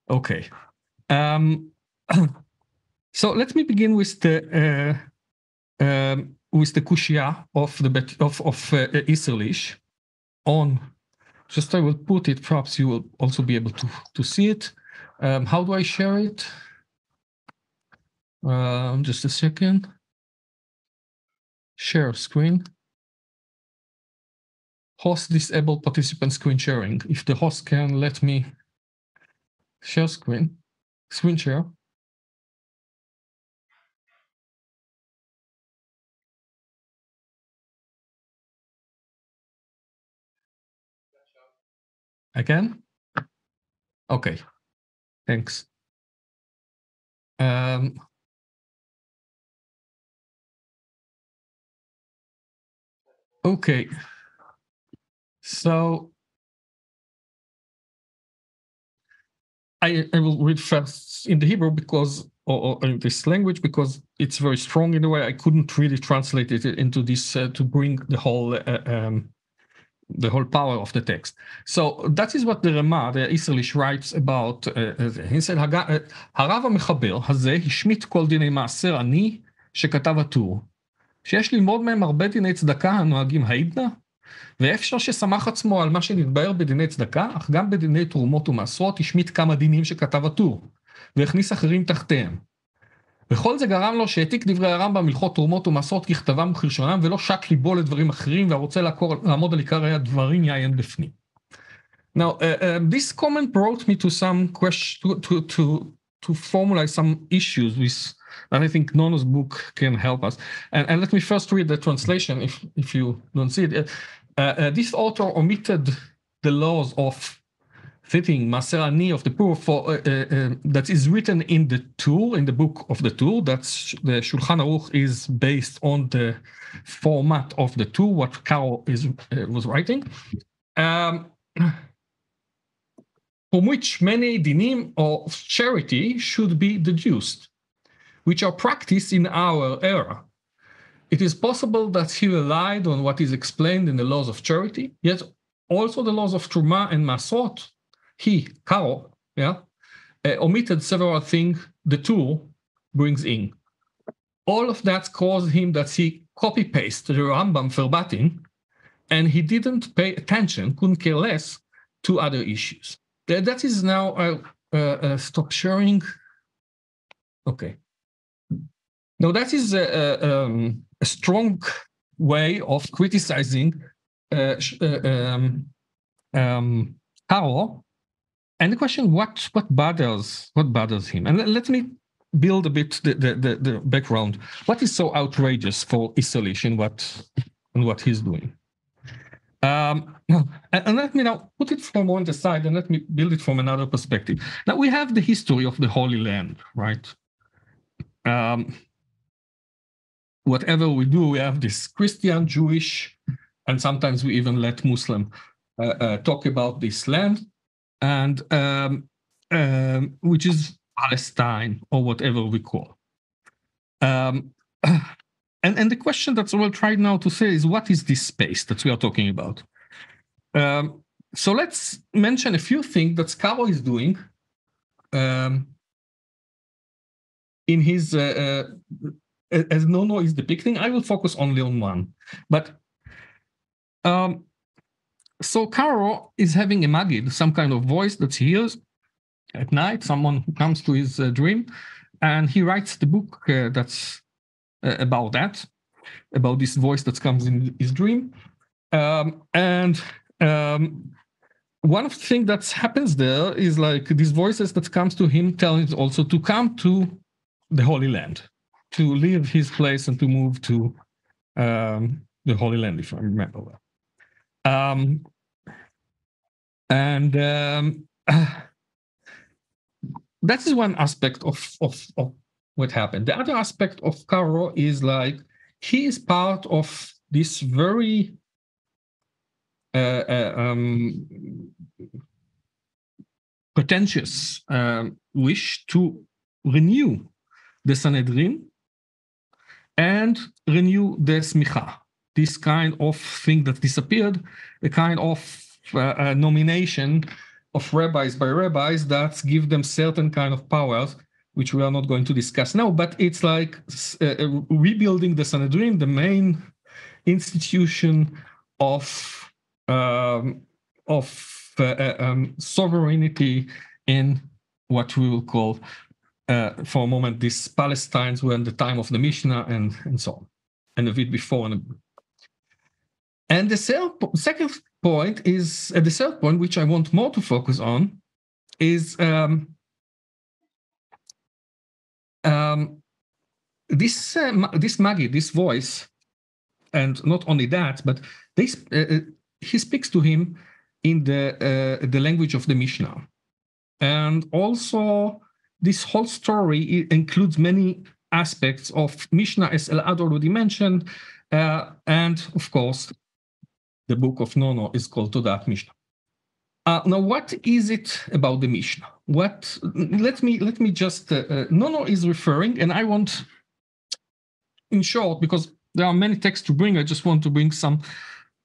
Okay. So let me begin with the kushya of Isserlich on. Just I will put it. Perhaps you will also be able to see it. How do I share it? Just a second. Share screen. Host disable participant screen sharing. If the host can let me share screen share. Again? Okay, thanks. Okay, so I will read first in the Hebrew because, or in this language, because it's very strong in a way. I couldn't really translate it into this to bring the whole power of the text. So that is what the Rama, the Isserlich, writes about. He said, הרב המחבר הזה השמיט כל דיני מעשר עני שכתב הטור, שיש ללמוד מהם הרבה דיני צדקה הנוהגים העידנא, ואפשר ששמח עצמו על מה שנתבהר בדיני צדקה, אך גם בדיני תרומות ומעשרות השמיט כמה דינים שכתב הטור, והכניס אחרים תחתיהם. וכל זה גרם לו שהעתיק דברי הרמב"ם הלכות תרומות ומעשרות ככתבם וכלשונם, ולא שק ליבו לדברים אחרים, והרוצה לעמוד על עיקרי הדברים יעיין בפנים. Now, this comment brought me to some question, to formulate some issues with, and I think Nono's book can help us. And let me first read the translation, if you don't see it. This author omitted the laws of fitting Maser Ani of the poor for that is written in the Tur, in the book of the Tur. That's the Shulchan Aruch is based on the format of the Tur, what Caro was writing, from which many dinim of charity should be deduced, which are practiced in our era. It is possible that he relied on what is explained in the laws of charity, yet also the laws of Truma and Masrot. He, Caro, omitted several things the Tur brings in. All of that caused him that he copy-pasted the Rambam verbatim, and he didn't pay attention, couldn't care less, to other issues. That is now, stop sharing. Okay. Now that is a strong way of criticizing Caro. And the question, what bothers him? And let me build a bit the background. What is so outrageous for Isserlich in what he's doing? And let me now put it from one side and let me build it from another perspective. Now we have the history of the Holy Land, right? Whatever we do, we have this Christian, Jewish, and sometimes we even let Muslim talk about this land, and which is Palestine or whatever we call. And the question that we'll try now to say is, what is this space that we are talking about? So let's mention a few things that Caro is doing in his, as Nono is depicting. I will focus only on one. But so Caro is having a magid, some kind of voice that he hears at night, someone who comes to his dream, and he writes the book that's about that, about this voice that comes in his dream. And one of the things that happens there is like these voices that comes to him telling him also to come to the Holy Land, to leave his place and to move to the Holy Land, if I remember well. That is one aspect of what happened. The other aspect of Caro is like he is part of this very pretentious wish to renew the Sanhedrin and renew the Smicha, this kind of thing that disappeared, a kind of nomination of rabbis by rabbis that give them certain kind of powers, which we are not going to discuss now, but it's like rebuilding the Sanhedrin, the main institution of sovereignty in what we will call, for a moment, this Palestine, when the time of the Mishnah and so on, and a bit before. And the second point is, the third point, which I want more to focus on, is this Magi, this voice, and not only that, but he speaks to him in the language of the Mishnah. And also, this whole story includes many aspects of Mishnah, as Elad already mentioned, and of course, the book of Nono is called Todat Mishnah. Now, what is it about the Mishnah? Let me just, Nono is referring, and I want, in short, because there are many texts to bring, I just want to bring some.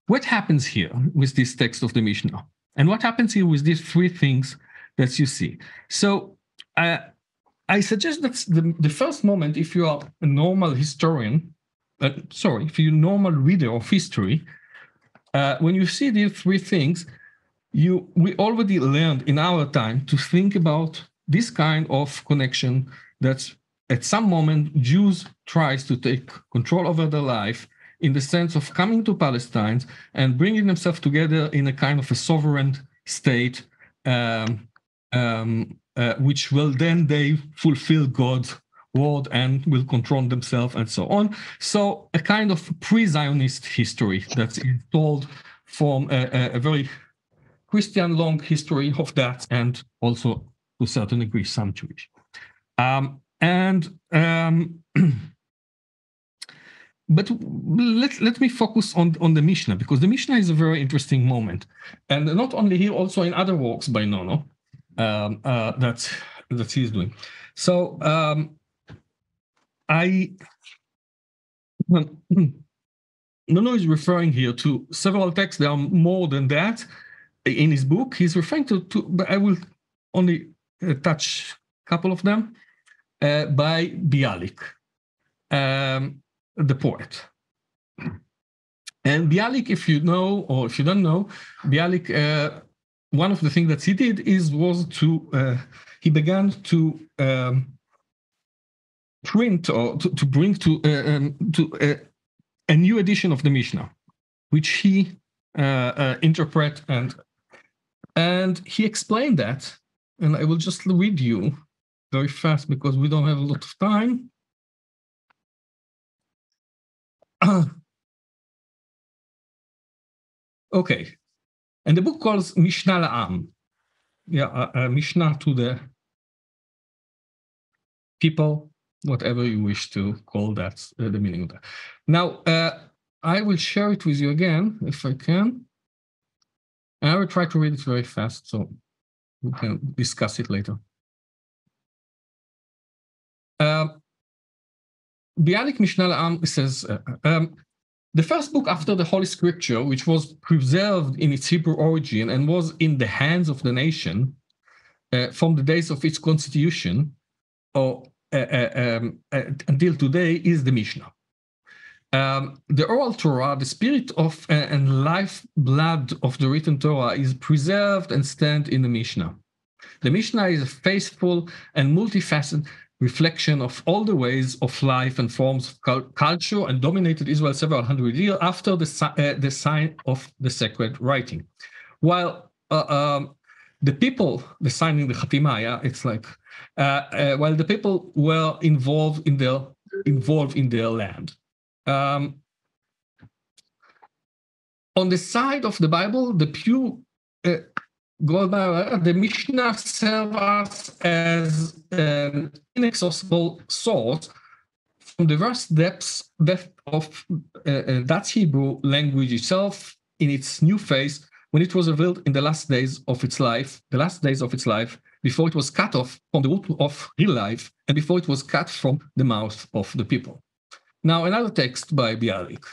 What happens here with this text of the Mishnah? And what happens here with these three things that you see? So I suggest that the first moment, if you are a normal historian, if you're a normal reader of history, when you see these three things, we already learned in our time to think about this kind of connection that at some moment Jews tries to take control over their life in the sense of coming to Palestine and bringing themselves together in a kind of a sovereign state, which will then they fulfill God's word and will control themselves and so on. So a kind of pre-Zionist history that's told from a very Christian long history of that, and also to a certain degree some Jewish. But let me focus on the Mishnah, because the Mishnah is a very interesting moment, and not only here, also in other works by Nono that he's doing. So Nono is referring here to several texts. There are more than that in his book. He's referring to but I will only touch a couple of them, by Bialik, the poet. And Bialik, if you know or if you don't know, Bialik, one of the things that he did was to he began to print or to bring to a new edition of the Mishnah, which he interpret and he explained that, and I will just read you very fast because we don't have a lot of time. Okay, and the book calls Mishnah La'am, Mishnah to the people, whatever you wish to call that, the meaning of that. Now, I will share it with you again if I can. And I will try to read it very fast so we can discuss it later. Bialik Mishnah La'am says, the first book after the Holy Scripture, which was preserved in its Hebrew origin and was in the hands of the nation from the days of its constitution or until today, is the Mishnah. The oral Torah, the spirit of and life blood of the written Torah, is preserved and stand in the Mishnah. The Mishnah is a faithful and multifaceted reflection of all the ways of life and forms of culture, and dominated Israel several hundred years after the sign of the sacred writing. While the people, the signing the Chatima, it's like while the people were involved in their land. On the side of the Bible, the pure the Mishnah serves us as an inexhaustible source from the vast depth of that Hebrew language itself in its new phase, when it was revealed in the last days of its life, before it was cut off from the root of real life, and before it was cut from the mouth of the people. Now, another text by Bialik.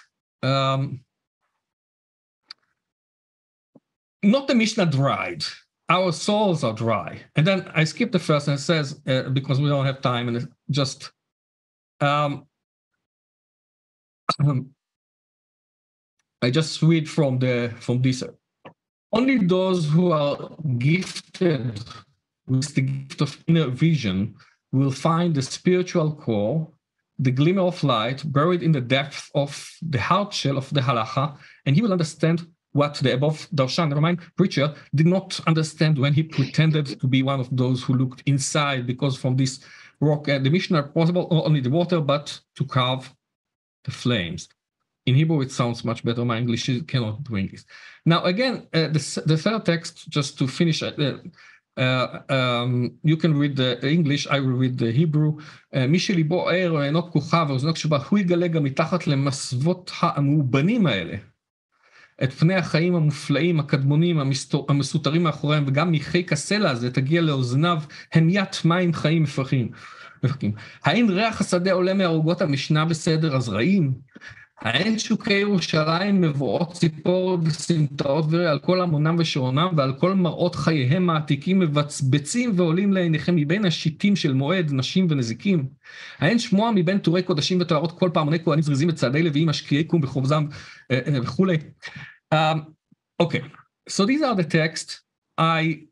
Not the Mishnah dried. our souls are dry. And then I skip the first and it says, because we don't have time, and it's just I just read from this. Only those who are gifted with the gift of inner vision will find the spiritual core, the glimmer of light buried in the depth of the heart shell of the halacha, and he will understand what the above darshan, never mind, preacher, did not understand when he pretended to be one of those who looked inside, because from this rock, the Mishnah possible not only the water, but to carve the flames. In Hebrew, it sounds much better. My English cannot bring this. Now, again, the third text, just to finish, you can read the English, I will read the Hebrew. מי שליבו ער ועינו פקוחה ואוזנו קשובה, הוא יגלה גם מתחת למסוות המאובנים האלה, את פני החיים המופלאים, הקדמונים, המסותרים מאחוריהם, וגם מחיק הסלע הזה תגיע לאוזניו המיית מים חיים מפרקים. האין ריח השדה עולה מערוגות המשנה בסדר הזרעים? האין שוקי ירושלים מבואות ציפור וסמטאות ורע על כל המונם ושעונם, ועל כל מראות חייהם העתיקים מבצבצים ועולים לעיניכם מבין השיטים של מועד, נשים ונזיקים? האין שמוע מבין תורי קודשים ותוארות כל פעמוני כהנים זריזים וצעדי לוויים משקיעי קום בחובזם וכולי. Okay, so these are the texts. I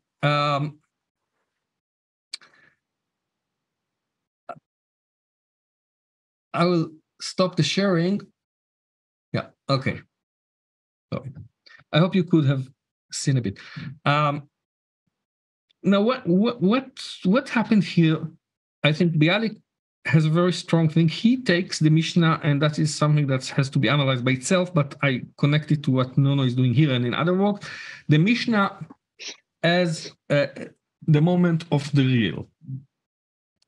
will stop the sharing. Yeah, okay. Sorry. I hope you could have seen a bit. Now, what happened here? I think Bialik has a very strong thing. He takes the Mishnah, and that is something that has to be analyzed by itself, but I connect it to what Nono is doing here and in other works. The Mishnah as the moment of the real.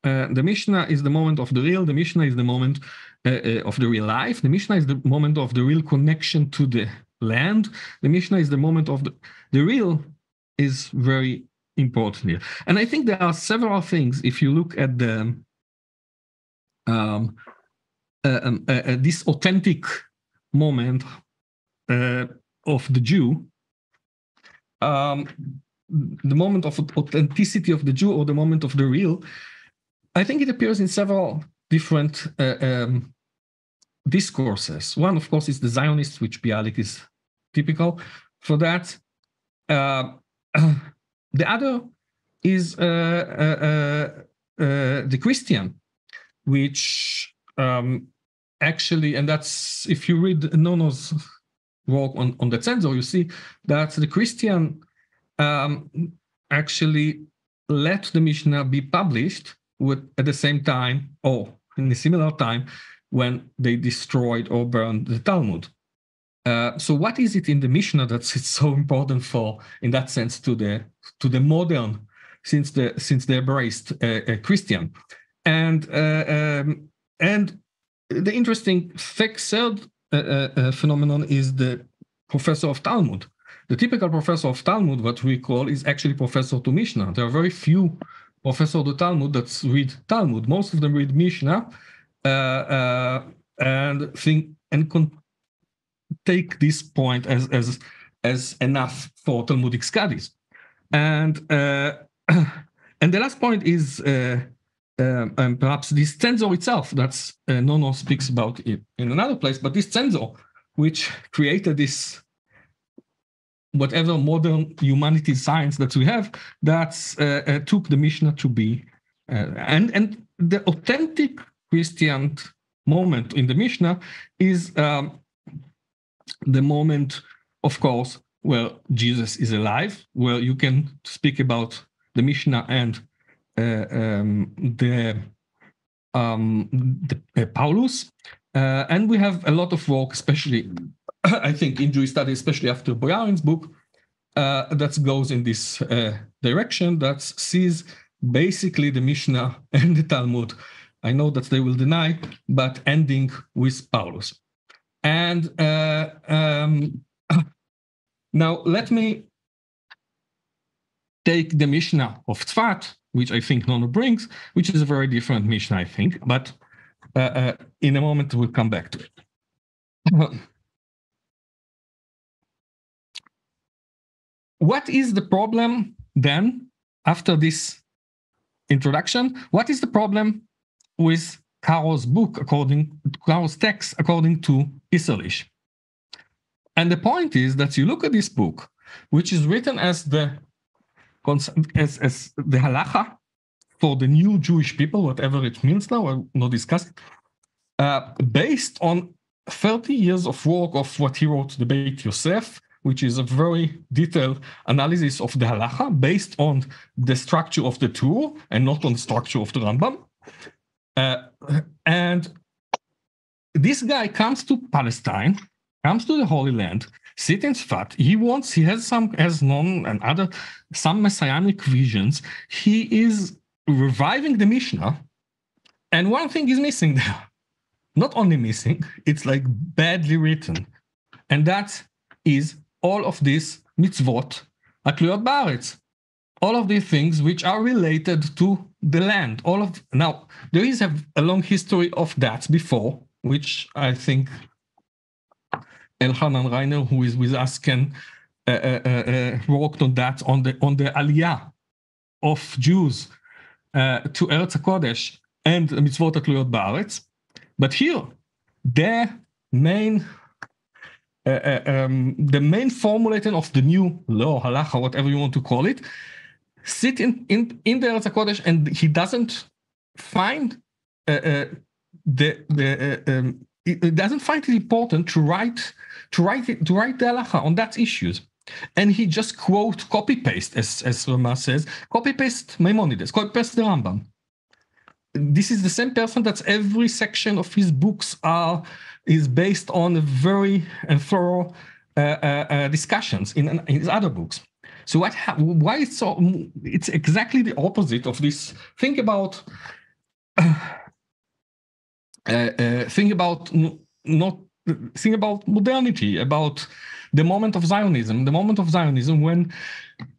The Mishnah is the moment of the real. The Mishnah is the moment of the real life. The Mishnah is the moment of the real connection to the land. The Mishnah is the moment of the real is very important here. And I think there are several things. If you look at the this authentic moment of the Jew, the moment of authenticity of the Jew, or the moment of the real, I think it appears in several different discourses. One, of course, is the Zionist, which Bialik is typical for that. The other is the Christian, which actually, and that's, if you read Nono's work on the censor, you see that the Christian actually let the Mishnah be published at the same time, or in a similar time, when they destroyed or burned the Talmud. So what is it in the Mishnah that's so important for, in that sense, to the modern, since they embraced Christian? And the interesting third phenomenon is the professor of Talmud. The typical professor of Talmud, what we call, is actually professor to Mishnah. There are very few professors of the Talmud that read Talmud. Most of them read Mishnah and think and take this point as enough for Talmudic studies. And the last point is perhaps this censor itself. That's Nono speaks about it in another place, but this censor, which created this whatever modern humanities science that we have, that's took the Mishnah to be and the authentic Christian moment in the Mishnah is the moment, of course, where Jesus is alive, where you can speak about the Mishnah and the Paulus, and we have a lot of work, especially I think in Jewish studies, especially after Boyarin's book, that goes in this direction, that sees basically the Mishnah and the Talmud. I know that they will deny, but ending with Paulus. And now let me take the Mishnah of Tzfat, which I think Nono brings, which is a very different Mishnah, I think, but in a moment we'll come back to it. What is the problem then, after this introduction, what is the problem with Caro's text according to Isserlich? And the point is that you look at this book, which is written as the halacha for the new Jewish people, whatever it means now, I will not discuss it, based on 30 years of work of what he wrote, the Beit Yosef, which is a very detailed analysis of the halacha based on the structure of the Torah and not on the structure of the Rambam. And this guy comes to Palestine, comes to the Holy Land, sits in Sfat. He has some messianic visions. He is reviving the Mishnah, and one thing is missing there. Not only missing, it's like badly written, and that is all of these mitzvot akluyot ba'aretz, all of these things which are related to the land. Now there is a long history of that before, which I think Elchanan Reiner, who is with us, can worked on that on the aliyah of Jews to Eretz HaKodesh and mitzvot akluyot ba'aretz. But here, the main formulating of the new law, halacha, whatever you want to call it, sit in the Eretz HaKodesh, and he doesn't find it doesn't find it important to write the halacha on that issues. And he just copy paste, as Rama says, copy paste Maimonides, copy paste the Rambam. This is the same person that every section of his books is based on very thorough discussions in his other books. So why it's so? It's exactly the opposite of this. Think about modernity, about the moment of Zionism. The moment of Zionism, when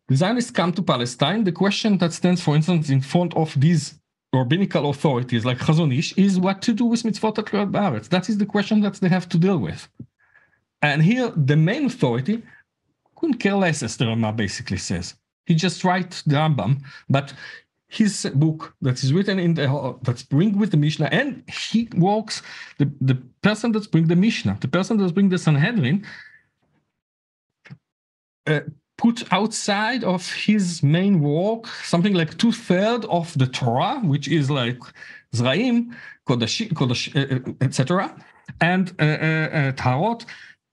the Zionists come to Palestine, the question that stands, for instance, in front of these rabbinical authorities like Chazon Ish is what to do with mitzvot akluyot ba'aretz. That is the question that they have to deal with. And here, the main authority couldn't care less, as the Rama basically says. He just writes the Rambam, but his book that is written that's bring with the Mishnah, and he works, the person that's bring the Mishnah, the person that's bring the Sanhedrin, put outside of his main work something like 2/3 of the Torah, which is like Zraim, Kodesh, etc., and Tarot,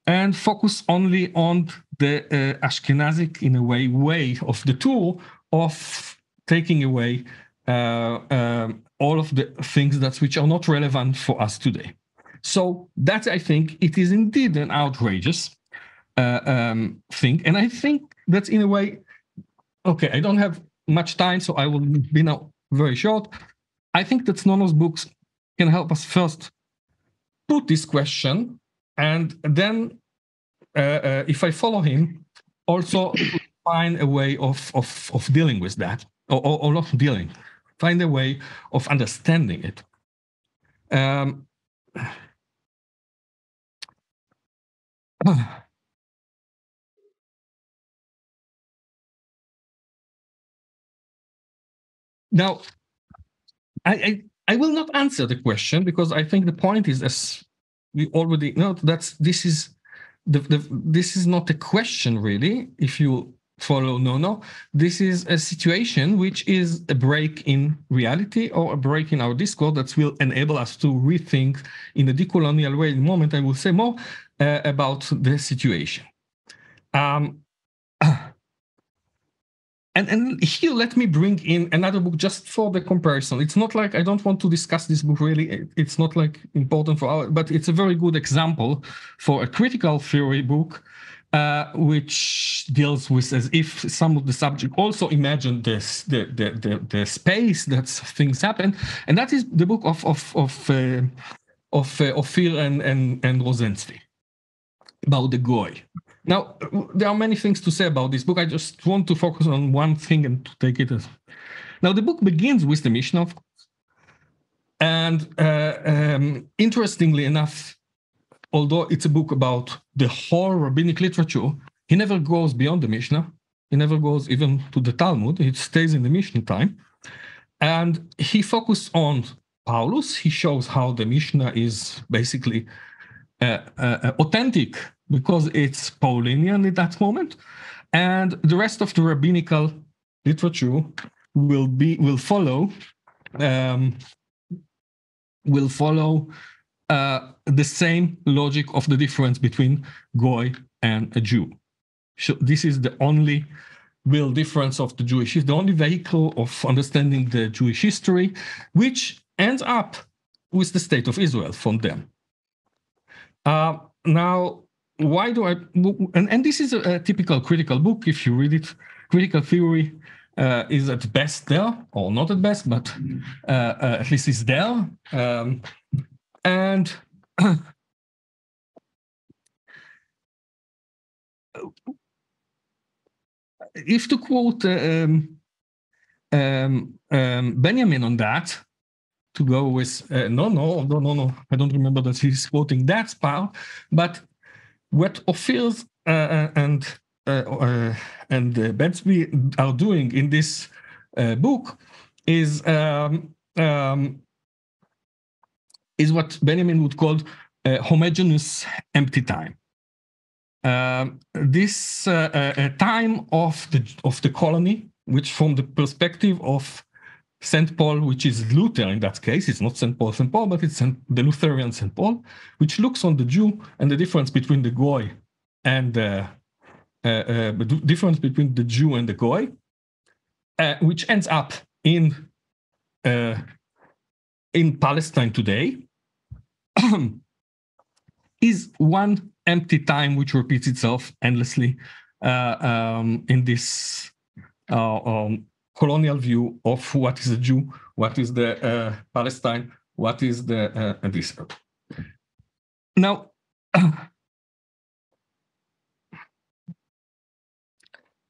and focus only on the Ashkenazic, in a way of the Torah, of taking away all of the things which are not relevant for us today. So that, I think, it is indeed an outrageous thing, and I think that's in a way, okay, I don't have much time, so I will be now very short. I think that Snono's books can help us first put this question, and then if I follow him, also find a way of dealing with that, or not dealing, find a way of understanding it. Now, I will not answer the question, because I think the point is, as we already know, that this is not a question really. If you follow Nono, this is a situation which is a break in reality, or a break in our discourse, that will enable us to rethink in a decolonial way. In a moment, I will say more about the situation. And here, let me bring in another book just for the comparison. It's not like I don't want to discuss this book really. It's not like important for our, but it's a very good example for a critical theory book, which deals with as if some of the subject also imagine this, the space that things happen, and that is the book of Ophir and Rosenzweig about the Goy. Now, there are many things to say about this book. I just want to focus on one thing and to take it as... Now, the book begins with the Mishnah, of course. And interestingly enough, although it's a book about the whole rabbinic literature, he never goes beyond the Mishnah. He never goes even to the Talmud. He stays in the Mishnah time. And he focused on Paulus. He shows how the Mishnah is basically authentic because it's Paulinian at that moment. And the rest of the rabbinical literature will follow the same logic of the difference between Goy and a Jew. So this is the only real difference of the Jewish history, the only vehicle of understanding the Jewish history, which ends up with the state of Israel from them. Now, why do I? And this is a typical critical book. If you read it, critical theory is at best there, or not at best, but at least it's there. And if to quote Benjamin on that, to go with no, I don't remember that he's quoting that part, but what Ophir's and Betsby are doing in this book is what Benjamin would call homogeneous empty time. This time of the colony, which from the perspective of St. Paul, which is Luther in that case, it's not St. Paul, but it's the Lutheran St. Paul, which looks on the Jew and the difference between the Goy and the difference between the Jew and the Goy, which ends up in Palestine today, is one empty time which repeats itself endlessly in this colonial view of what is a Jew, what is the Palestine, what is the this. Now,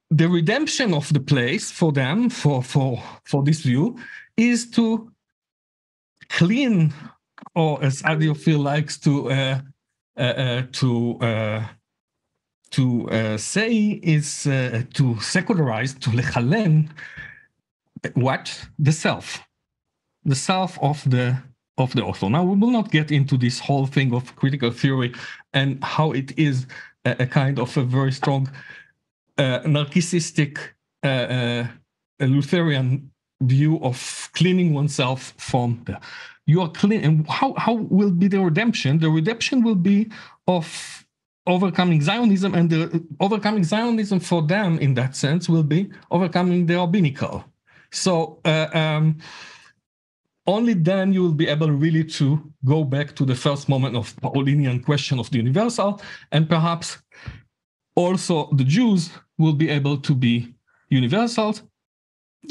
the redemption of the place for them, for this view, is to clean, or as Adi Ophir likes to say, is to secularize, to lechalen, what? The self of the author. Now, we will not get into this whole thing of critical theory and how it is a kind of a very strong narcissistic Lutheran view of cleaning oneself from the. You are clean, and how will be the redemption? The redemption will be of overcoming Zionism, and the overcoming Zionism for them, in that sense, will be overcoming the rabbinical. So only then you will be able really to go back to the first moment of Paulinian question of the universal, and perhaps also the Jews will be able to be universal,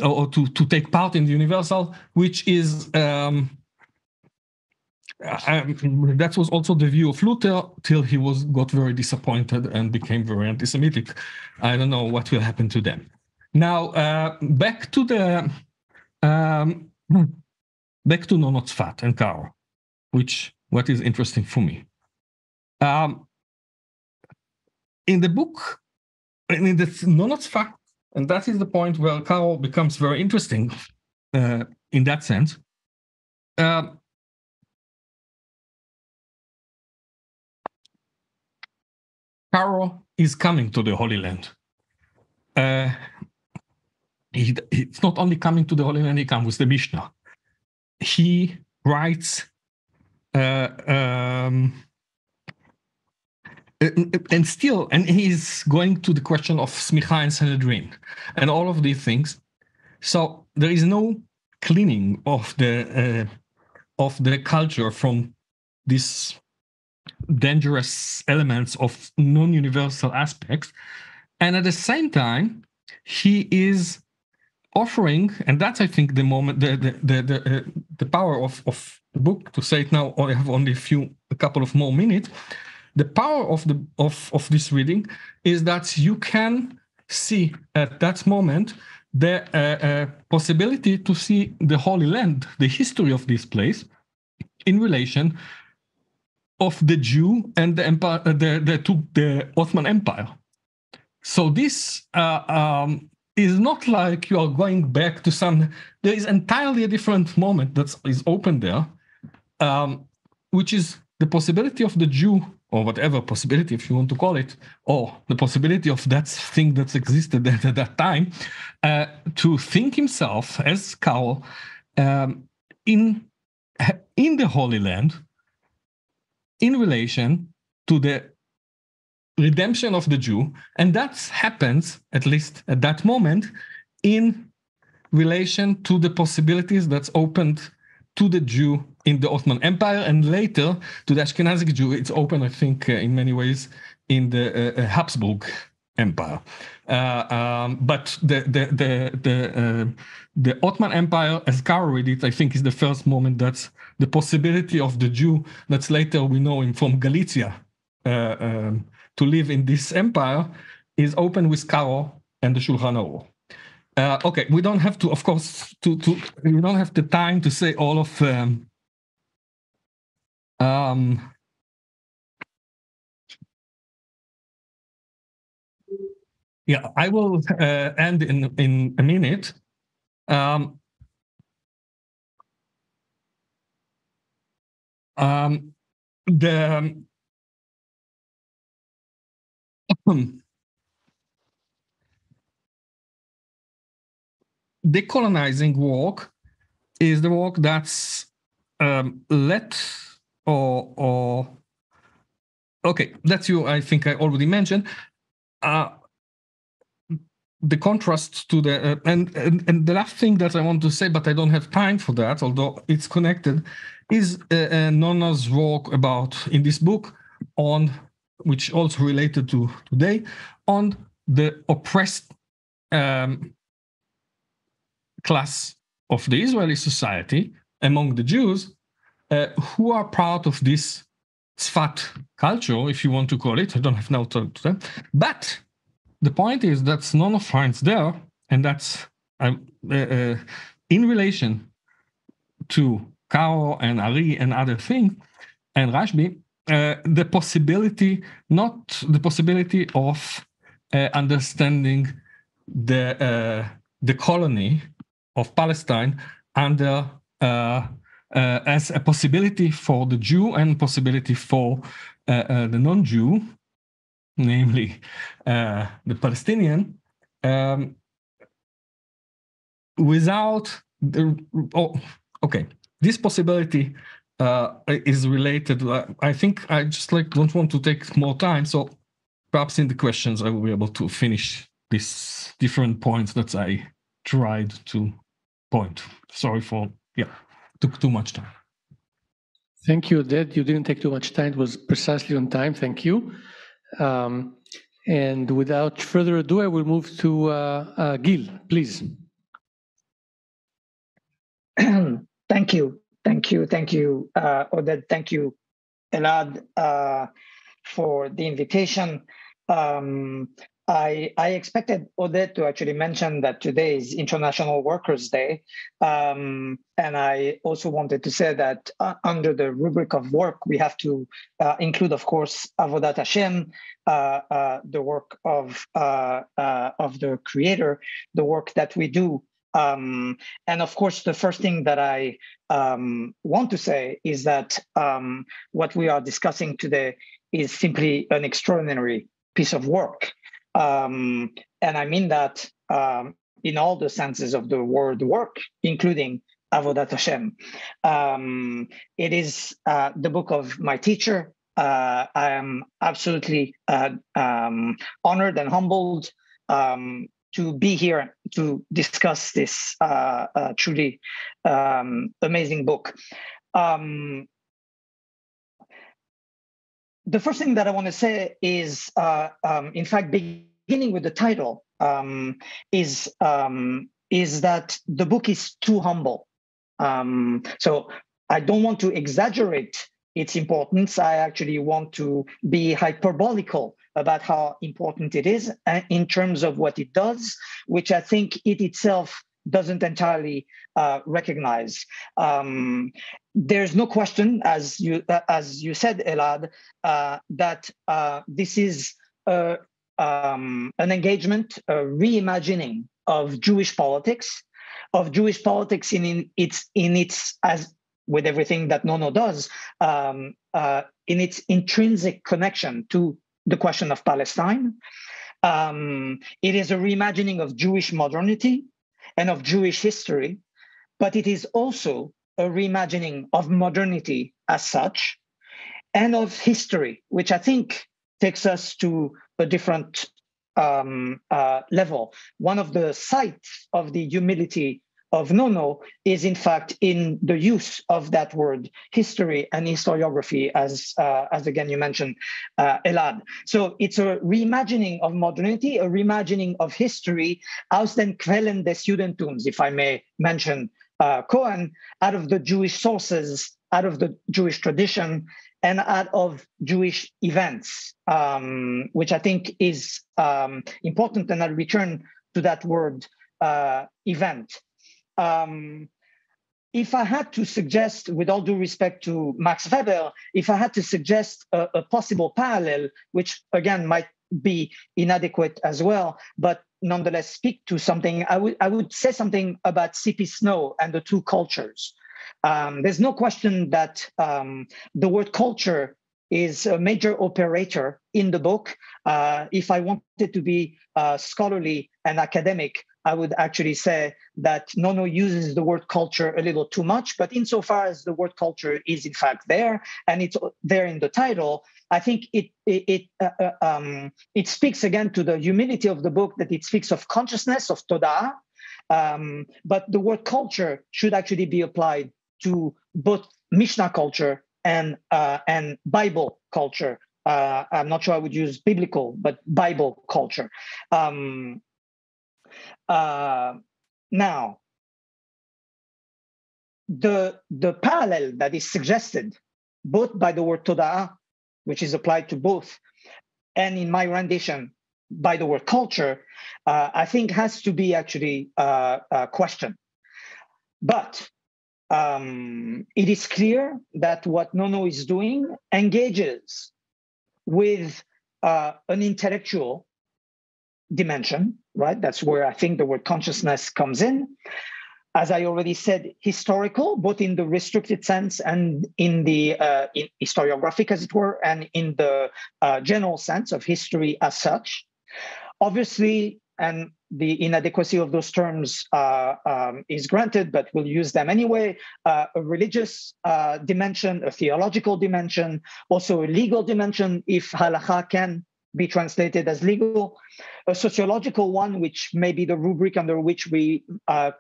or to take part in the universal, which is that was also the view of Luther till he got very disappointed and became very anti-Semitic. I don't know what will happen to them. Now back to the Nonotzfat and Karo, what is interesting for me. In the book, in the Nonotzfat, and that is the point where Karo becomes very interesting in that sense. Karo is coming to the Holy Land. It's not only coming to the Holy Land, he comes with the Mishnah. He writes and he's going to the question of Smicha and Sanhedrin and all of these things. So there is no cleaning of the culture from these dangerous elements of non-universal aspects, and at the same time he is offering, and that's I think the moment, the power of the book, to say it now. I have only a couple of more minutes. The power of this reading is that you can see at that moment the possibility to see the Holy Land, the history of this place, in relation of the Jew and the empire, the Ottoman Empire. So this is not like you are going back to some. There is entirely a different moment that is open there, which is the possibility of the Jew, or whatever possibility, if you want to call it, or the possibility of that thing that existed at that time, to think himself as Carol in the Holy Land in relation to the redemption of the Jew, and that happens, at least at that moment, in relation to the possibilities that's opened to the Jew in the Ottoman Empire, and later to the Ashkenazic Jew. It's open, I think, in many ways in the Habsburg Empire. But the Ottoman Empire, as Karl read it, I think is the first moment that's the possibility of the Jew that's later we know him from Galicia to live in this empire is open with Karo and the Shulchan Aruch. Okay, we don't have to, of course, we don't have the time to say all of yeah, I will end in a minute. Decolonizing work is the work that's okay, that's you. I think I already mentioned the contrast to the and the last thing that I want to say, but I don't have time for that, although it's connected, is Nona's work about in this book on, which also related to today, on the oppressed class of the Israeli society among the Jews who are part of this Tzfat culture, if you want to call it. I don't have now time to that. But the point is that Nono finds there, and that's in relation to Karo and Ari and other things, and Rashbi, the possibility, not the possibility of understanding the colony of Palestine under as a possibility for the Jew and possibility for the non-Jew, namely the Palestinian, without the okay. This possibility is related. I think I just don't want to take more time, so perhaps in the questions I will be able to finish these different points that I tried to point. Sorry for took too much time. Thank you, Oded. You didn't take too much time. It was precisely on time. Thank you. And without further ado, I will move to Gil, please. Thank you, Oded. Thank you, Elad, for the invitation. I expected Oded to actually mention that today is International Workers' Day. And I also wanted to say that under the rubric of work, we have to include, of course, Avodat Hashem, the work of the Creator, the work that we do. And of course, the first thing that I want to say is that what we are discussing today is simply an extraordinary piece of work. And I mean that in all the senses of the word work, including Avodat Hashem. It is the book of my teacher. I am absolutely honored and humbled to be here to discuss this truly amazing book. The first thing that I want to say is, in fact, beginning with the title, is that the book is too humble. So I don't want to exaggerate its importance. I actually want to be hyperbolical about how important it is in terms of what it does, which I think it itself doesn't entirely recognize. There's no question, as you said, Elad, that this is a an engagement, a reimagining of Jewish politics in its as with everything that Nono does, in its intrinsic connection to the question of Palestine. It is a reimagining of Jewish modernity and of Jewish history, but it is also a reimagining of modernity as such and of history, which I think takes us to a different level. One of the sites of the humility of Nono is, in fact, in the use of that word history and historiography, as again you mentioned, Elad. So it's a reimagining of modernity, a reimagining of history, aus den Quellen des Judentums, if I may mention Cohen, out of the Jewish sources, out of the Jewish tradition, and out of Jewish events, which I think is important. And I'll return to that word event. If I had to suggest, with all due respect to Max Weber, if I had to suggest a possible parallel, which again might be inadequate as well, but nonetheless speak to something, I would say something about C.P. Snow and the two cultures. There's no question that the word culture is a major operator in the book. If I wanted to be scholarly and academic, I would actually say that Nono uses the word culture a little too much, but insofar as the word culture is in fact there, and it's there in the title, I think it speaks again to the humility of the book, that it speaks of consciousness, of Toda'ah, but the word culture should actually be applied to both Mishnah culture and Bible culture. I'm not sure I would use biblical, but Bible culture. Now, the parallel that is suggested both by the word Toda'ah, which is applied to both, and in my rendition by the word culture, I think has to be actually questioned. But it is clear that what Nono is doing engages with an intellectual dimension, right? That's where I think the word consciousness comes in. As I already said, historical, both in the restricted sense and in the in historiographic, as it were, and in the general sense of history as such. Obviously, and the inadequacy of those terms is granted, but we'll use them anyway. A religious dimension, a theological dimension, also a legal dimension, if halakha can be translated as legal, a sociological one, which may be the rubric under which we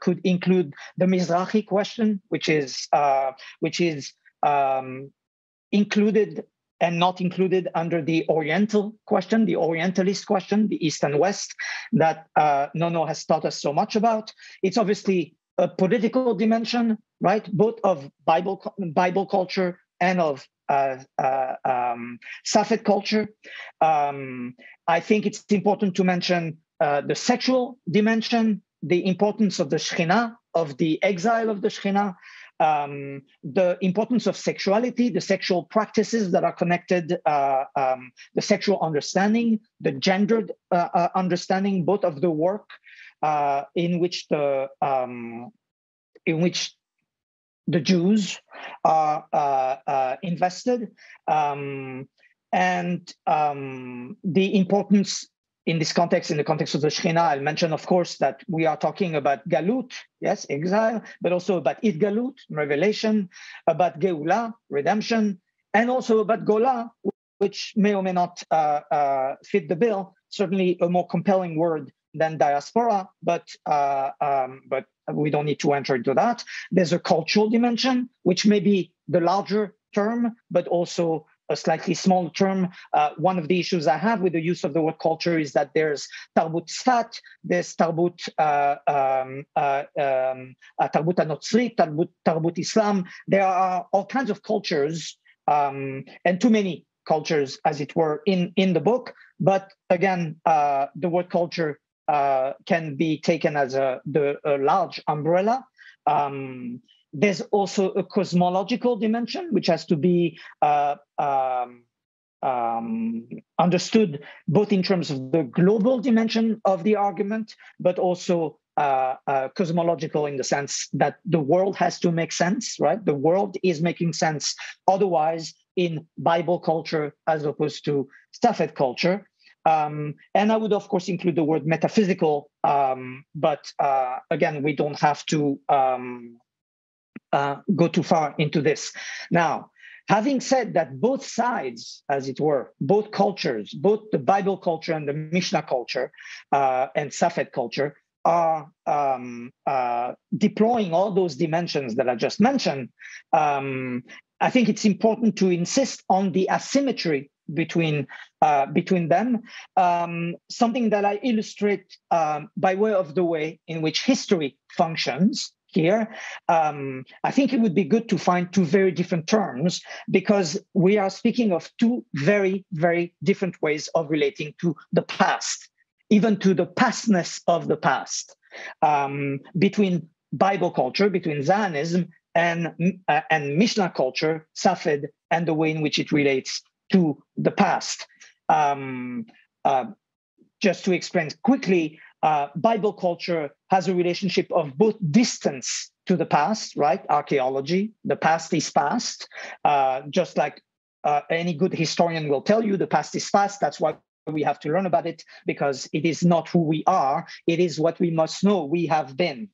could include the Mizrahi question, which is included and not included under the Oriental question, the Orientalist question, the East and West, that Nono has taught us so much about. It's obviously a political dimension, right? Both of Bible culture and of Safed culture. I think it's important to mention the sexual dimension, the importance of the Shekhinah, of the exile of the Shekhinah, the importance of sexuality, the sexual practices that are connected, the sexual understanding, the gendered understanding, both of the work in which the Jews are invested, and the importance in this context, in the context of the Shekhinah. I'll mention, of course, that we are talking about Galut, yes, exile, but also about Itgalut, revelation, about Geula, redemption, and also about Gola, which may or may not fit the bill. Certainly a more compelling word than diaspora, but we don't need to enter into that. There's a cultural dimension, which may be the larger term, but also a slightly smaller term. One of the issues I have with the use of the word culture is that there's Tarbut Sfat, there's Tarbut Anotzri, Tarbut Islam. There are all kinds of cultures, and too many cultures, as it were, in the book. But again, the word culture can be taken as a large umbrella. There's also a cosmological dimension, which has to be understood both in terms of the global dimension of the argument, but also cosmological in the sense that the world has to make sense, right? The world is making sense otherwise in Bible culture as opposed to Safed culture. And I would, of course, include the word metaphysical, but again, we don't have to go too far into this. Now, having said that, both sides, as it were, both cultures, both the Bible culture and the Mishnah culture and Safed culture are deploying all those dimensions that I just mentioned. I think it's important to insist on the asymmetry between them, something that I illustrate by way of the way in which history functions here. I think it would be good to find two very different terms because we are speaking of two very, very different ways of relating to the past, even to the pastness of the past, between Bible culture, between Zionism and Mishnah culture, Safed, and the way in which it relates to the past. Just to explain quickly, Bible culture has a relationship of both distance to the past, right? Archaeology, the past is past. Just like any good historian will tell you, the past is past. That's why we have to learn about it, because it is not who we are. It is what we must know we have been.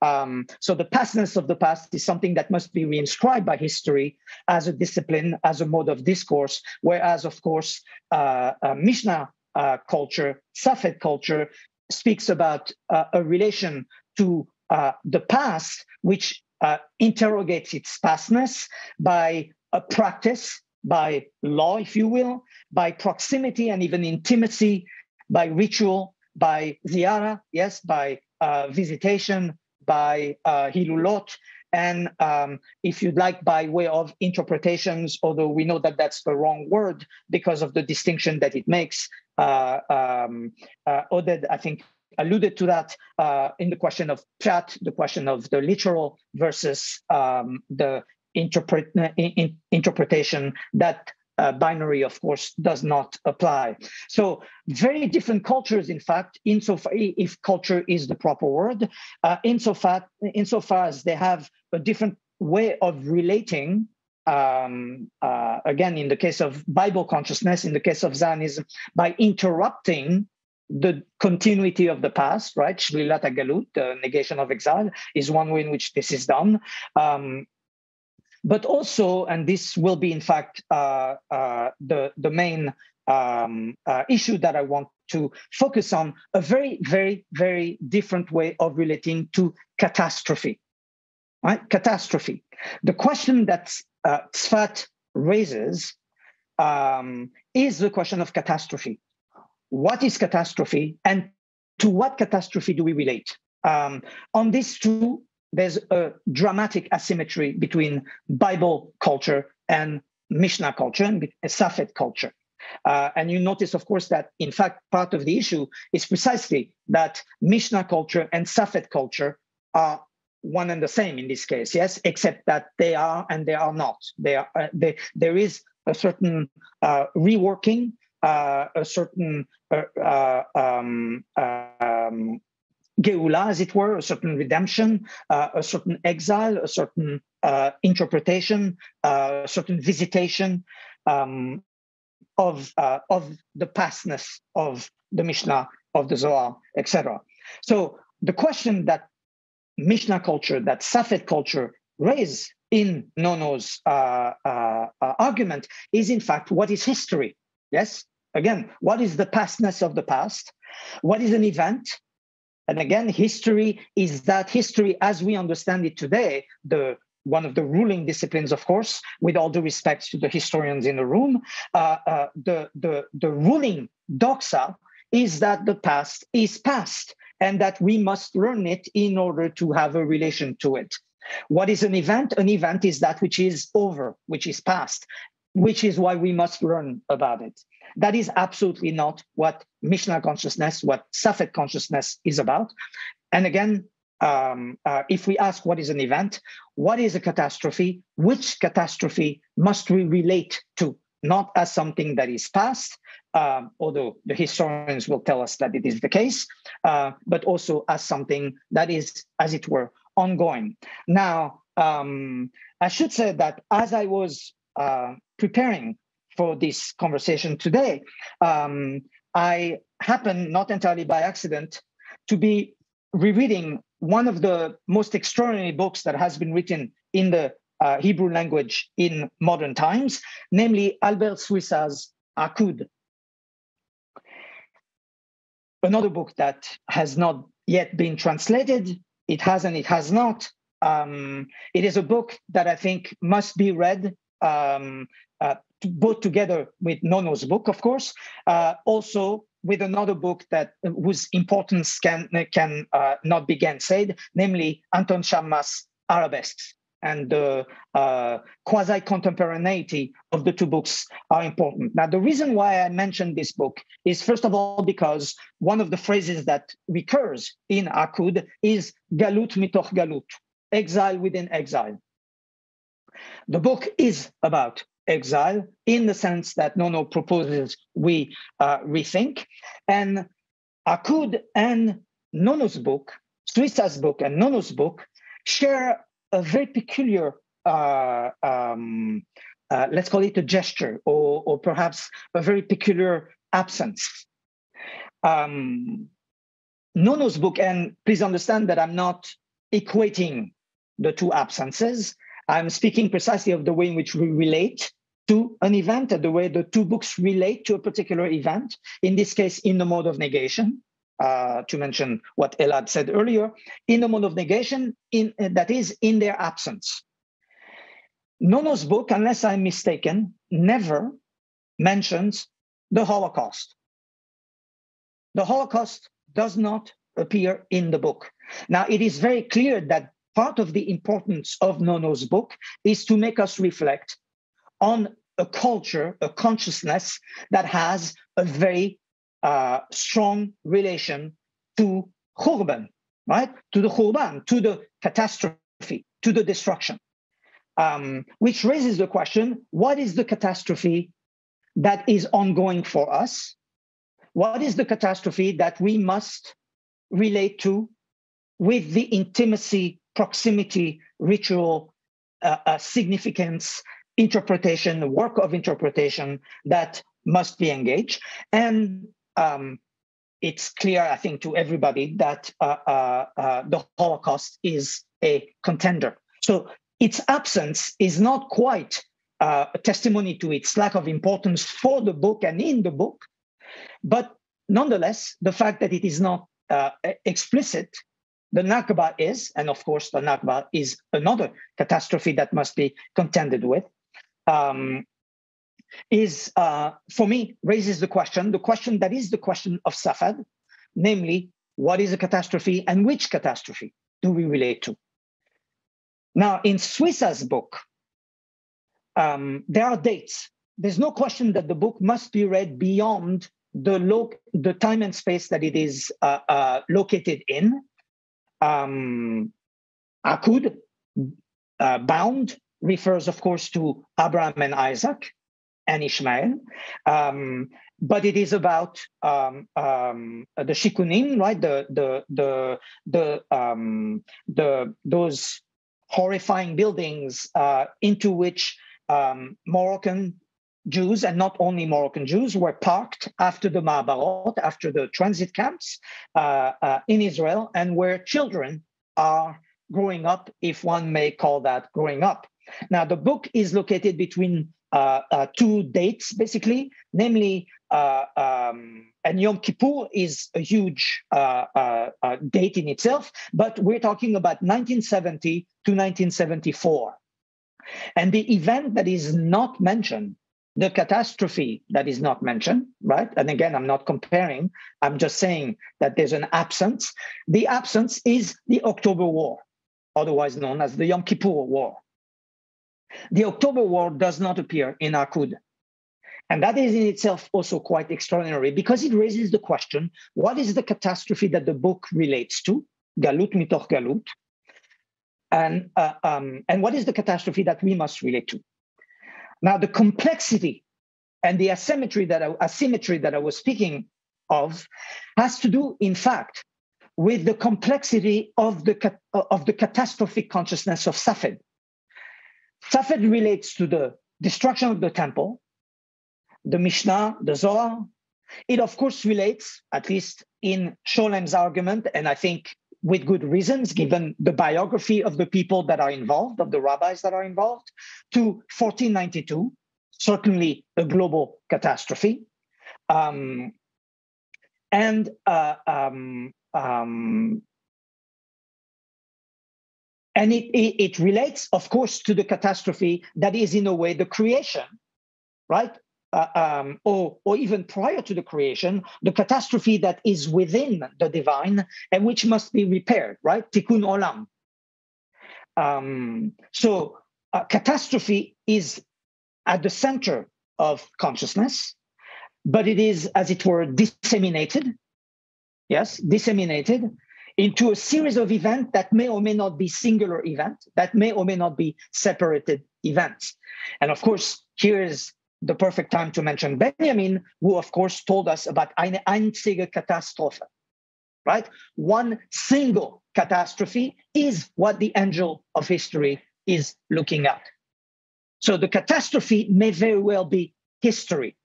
So the pastness of the past is something that must be reinscribed by history as a discipline, as a mode of discourse, whereas, of course, Mishnah culture, Safed culture, speaks about a relation to the past, which interrogates its pastness by a practice, by law, if you will, by proximity and even intimacy, by ritual, by ziyara, yes, by visitation, by hilulot, and if you'd like, by way of interpretations, although we know that that's the wrong word because of the distinction that it makes. Oded, I think, alluded to that in the question of pshat, the question of the literal versus the interpretation that binary, of course, does not apply. So very different cultures, in fact, insofar, if culture is the proper word, insofar as they have a different way of relating. Again, in the case of Bible consciousness, in the case of Zionism, by interrupting the continuity of the past, right? Shlilat HaGalut, the negation of exile, is one way in which this is done. But also, and this will be, in fact, the main issue that I want to focus on, a very, very, very different way of relating to catastrophe, right? Catastrophe. The question that Tzfat raises is the question of catastrophe. What is catastrophe, and to what catastrophe do we relate? On this too, there's a dramatic asymmetry between Bible culture and Mishnah culture and Safed culture. And you notice, of course, that in fact, part of the issue is precisely that Mishnah culture and Safed culture are one and the same in this case, yes, except that they are and they are not. There is a certain reworking, a certain Geula, as it were, a certain redemption, a certain exile, a certain interpretation, a certain visitation of the pastness of the Mishnah, of the Zohar, etc. So the question that Mishnah culture, that Safed culture raise in Nono's argument is, in fact, what is history? Yes, again, what is the pastness of the past? What is an event? And again, history is that history as we understand it today, one of the ruling disciplines, of course, with all due respect to the historians in the room, the ruling doxa is that the past is past and that we must learn it in order to have a relation to it. What is an event? An event is that which is over, which is past, which is why we must learn about it. That is absolutely not what Mishnah consciousness, what Safed consciousness is about. And again, if we ask what is an event, what is a catastrophe, which catastrophe must we relate to? not as something that is past, although the historians will tell us that it is the case, but also as something that is, as it were, ongoing. Now, I should say that as I was preparing for this conversation today, I happened, not entirely by accident, to be rereading one of the most extraordinary books that has been written in the Hebrew language in modern times, namely Albert Swissa's Akud. Another book that has not yet been translated. It has and it has not. It is a book that I think must be read both together with Nono's book, of course, also with another book that whose importance can not be gainsaid, namely Anton Shammas' Arabesques. And the quasi-contemporaneity of the two books are important. Now, the reason why I mentioned this book is, first of all, because one of the phrases that recurs in Akud is galut mitoch galut, exile within exile. The book is about exile in the sense that Nono proposes we rethink. And Akud and Nono's book, Swissa's book and Nono's book, share a very peculiar, let's call it a gesture, or perhaps a very peculiar absence. Nono's book, and please understand that I'm not equating the two absences. I'm speaking precisely of the way in which we relate to an event, and the way the two books relate to a particular event, in this case, in the mode of negation. To mention what Elad said earlier, in the mode of negation, that is, in their absence. Nono's book, unless I'm mistaken, never mentions the Holocaust. The Holocaust does not appear in the book. Now, it is very clear that part of the importance of Nono's book is to make us reflect on a culture, a consciousness that has a very strong relation to Khurban, right? To the Khurban, to the catastrophe, to the destruction, which raises the question, what is the catastrophe that is ongoing for us? What is the catastrophe that we must relate to with the intimacy, proximity, ritual, significance, interpretation, work of interpretation that must be engaged? And it's clear, I think, to everybody that the Holocaust is a contender. So its absence is not quite a testimony to its lack of importance for the book and in the book, but nonetheless, the fact that it is not explicit, the Nakba is, and of course the Nakba is another catastrophe that must be contended with, is, for me, raises the question that is the question of Safed, namely, what is a catastrophe and which catastrophe do we relate to? Now, in Swissa's book, there are dates. There's no question that the book must be read beyond the time and space that it is located in. Akud, bound, refers, of course, to Abraham and Isaac and Ishmael, but it is about the Shikunim, right? Those horrifying buildings into which Moroccan Jews, and not only Moroccan Jews, were parked after the Ma'abarot, after the transit camps in Israel, and where children are growing up, if one may call that growing up. Now, the book is located between two dates, basically, namely, and Yom Kippur is a huge date in itself, but we're talking about 1970 to 1974. And the event that is not mentioned, the catastrophe that is not mentioned, right? And again, I'm not comparing, I'm just saying that there's an absence. The absence is the October War, otherwise known as the Yom Kippur War. The October War does not appear in Akud. And that is in itself also quite extraordinary because it raises the question, what is the catastrophe that the book relates to? Galut mitoch galut. And what is the catastrophe that we must relate to? Now, the complexity and the asymmetry that I was speaking of has to do, in fact, with the complexity of the catastrophic consciousness of Safed. Safed relates to the destruction of the temple, the Mishnah, the Zohar. It, of course, relates, at least in Sholem's argument, and I think with good reasons, given the biography of the people that are involved, of the rabbis that are involved, to 1492, certainly a global catastrophe. And it relates, of course, to the catastrophe that is, in a way, the creation, right? Or even prior to the creation, the catastrophe that is within the divine and which must be repaired, right? Tikkun olam. So catastrophe is at the center of consciousness, but it is, as it were, disseminated into a series of events that may or may not be singular events, that may or may not be separated events. And of course, here is the perfect time to mention Benjamin, who of course told us about eine einzige Katastrophe, right? One single catastrophe is what the angel of history is looking at. So the catastrophe may very well be history,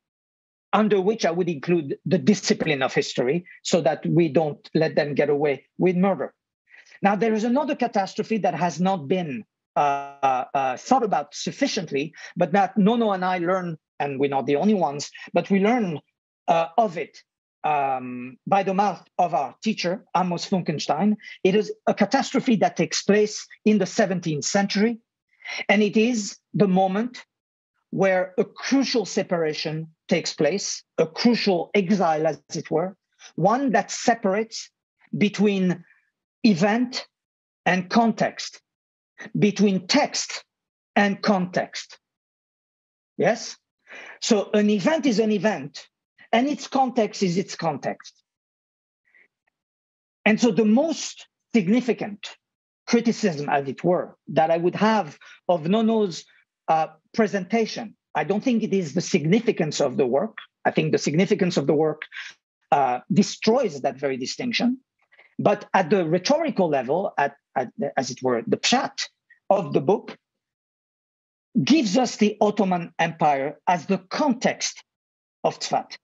under which I would include the discipline of history so that we don't let them get away with murder. Now, there is another catastrophe that has not been thought about sufficiently, but that Nono and I learn, and we're not the only ones, but we learn of it by the mouth of our teacher, Amos Funkenstein. It is a catastrophe that takes place in the 17th century, and it is the moment where a crucial separation takes place, a crucial exile, as it were, one that separates between event and context, between text and context. Yes? So an event is an event, and its context is its context. And so the most significant criticism, as it were, that I would have of Nono's presentation, I don't think it is the significance of the work. I think the significance of the work destroys that very distinction. But at the rhetorical level, as it were, the pshat of the book gives us the Ottoman Empire as the context of Tzfat,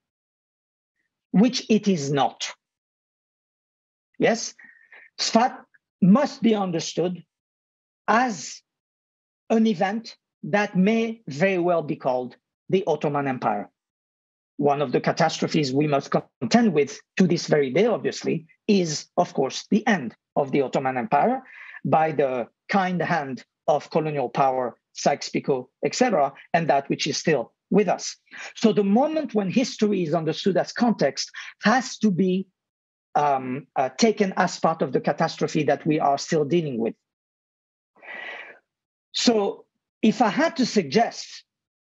which it is not. Yes, Tzfat must be understood as an event that may very well be called the Ottoman Empire. One of the catastrophes we must contend with to this very day, obviously, is, of course, the end of the Ottoman Empire by the kind hand of colonial power, Sykes-Picot, etc., and that which is still with us. So the moment when history is understood as context has to be taken as part of the catastrophe that we are still dealing with. So if I had to suggest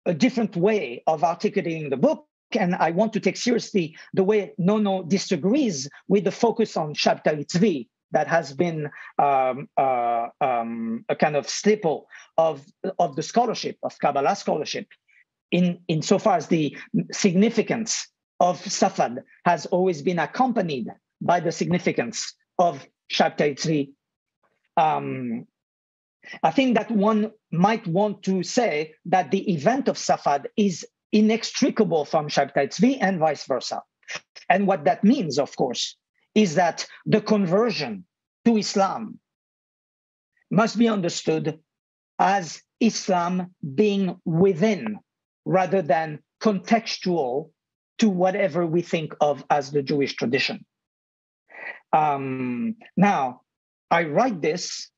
a different way of articulating the book, and I want to take seriously the way Nono disagrees with the focus on Shabtai Tzvi that has been a kind of staple of the scholarship, of Kabbalah scholarship, insofar as the significance of Safad has always been accompanied by the significance of Shabtai Tzvi. I think that one might want to say that the event of Safad is inextricable from Shabtai Tzvi and vice versa. And what that means, of course, is that the conversion to Islam must be understood as Islam being within rather than contextual to whatever we think of as the Jewish tradition. Now, I write this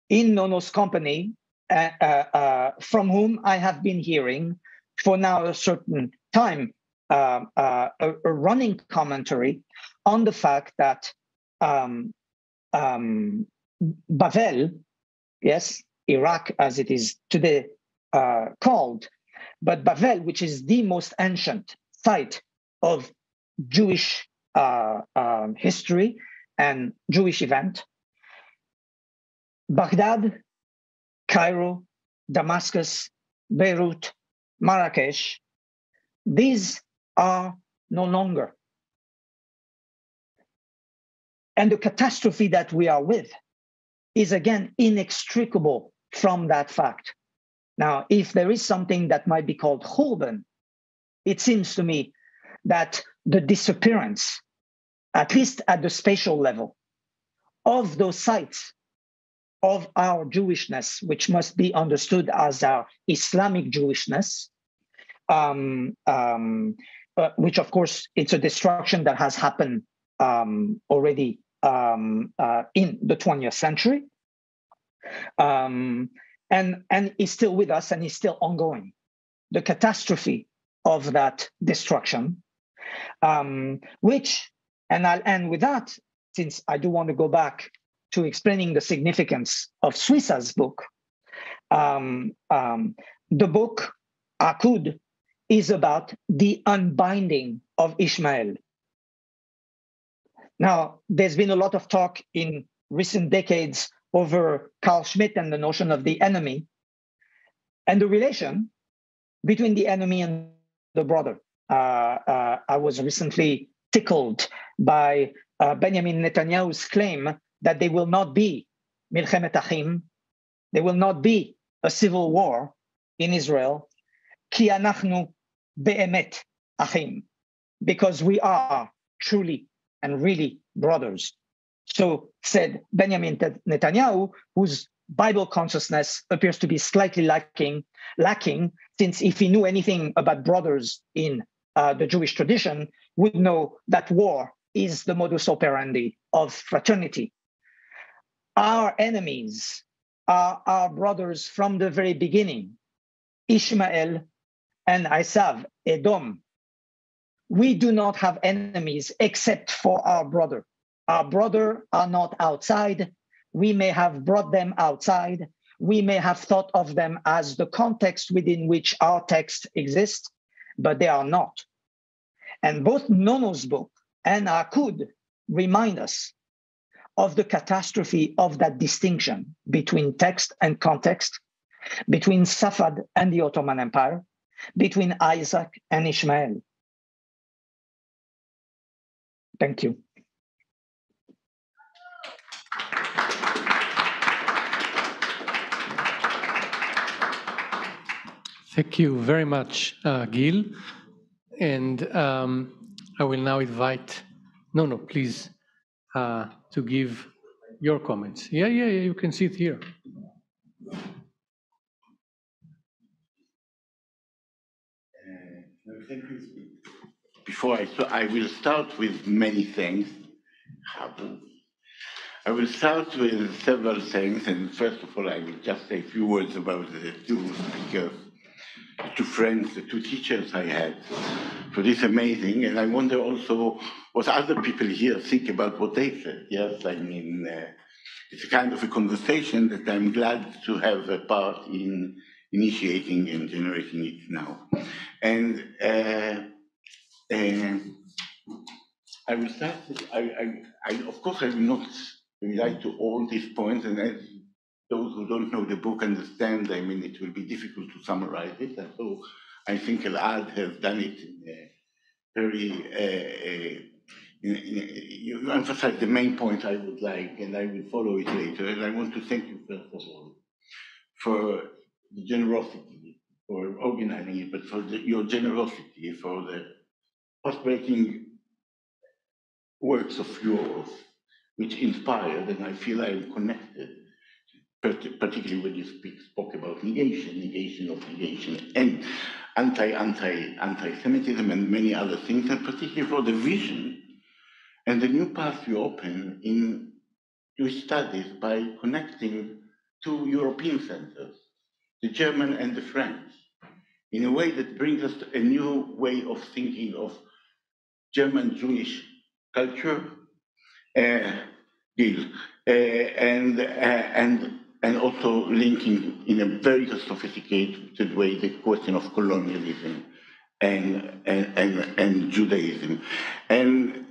in Nono's company, from whom I have been hearing for now a certain time, a running commentary on the fact that Bavel, yes, Iraq as it is today called, but Bavel, which is the most ancient site of Jewish history and Jewish event, Baghdad, Cairo, Damascus, Beirut, Marrakesh these are no longer. And the catastrophe that we are with is again inextricable from that fact. Now, if there is something that might be called Churban, it seems to me that the disappearance, at least at the spatial level, of those sites of our Jewishness, which must be understood as our Islamic Jewishness, which of course it's a destruction that has happened already in the 20th century, and is still with us and is still ongoing. The catastrophe of that destruction, which, and I'll end with that, since I do want to go back to explaining the significance of Suissa's book. The book, Akud, is about the unbinding of Ishmael. Now, there's been a lot of talk in recent decades over Carl Schmitt and the notion of the enemy and the relation between the enemy and the brother. I was recently tickled by Benjamin Netanyahu's claim that there will not be Milchemet Achim, there will not be a civil war in Israel, Ki anachnu be'emet achim, because we are truly and really brothers. So said Benjamin Netanyahu, whose Bible consciousness appears to be slightly lacking, since if he knew anything about brothers in the Jewish tradition, would know that war is the modus operandi of fraternity. Our enemies are our brothers from the very beginning, Ishmael and Esav, Edom. We do not have enemies except for our brother. Our brother are not outside. We may have brought them outside. We may have thought of them as the context within which our text exists, but they are not. And both Nono's book and Akud remind us of the catastrophe of that distinction between text and context, between Safad and the Ottoman Empire, between Isaac and Ishmael. Thank you. Thank you very much, Gil. And I will now invite Nono, please, to give your comments. Yeah, you can sit here. Thank you. Before I will start with many things. I will start with several things, and first of all, I will just say a few words about the two speakers, two friends, the two teachers I had for this amazing, and I wonder also what other people here think about what they said. Yes, I mean, it's a kind of a conversation that I'm glad to have a part in initiating and generating it now. And I will start with, of course, I will not rely to all these points, and as those who don't know the book understand, I mean, it will be difficult to summarize it, and so I think Elad has done it in a very, you emphasize the main point I would like, and I will follow it later, and I want to thank you first of all for the generosity, for organizing it, but for your generosity, for the frustrating works of yours, which inspired, and I feel I am connected, particularly when you spoke about negation of negation, and anti-Semitism and many other things, and particularly for the vision and the new path you open in Jewish studies by connecting two European centers, the German and the French, in a way that brings us to a new way of thinking of German Jewish culture, Gil, and also linking in a very sophisticated way the question of colonialism and Judaism. And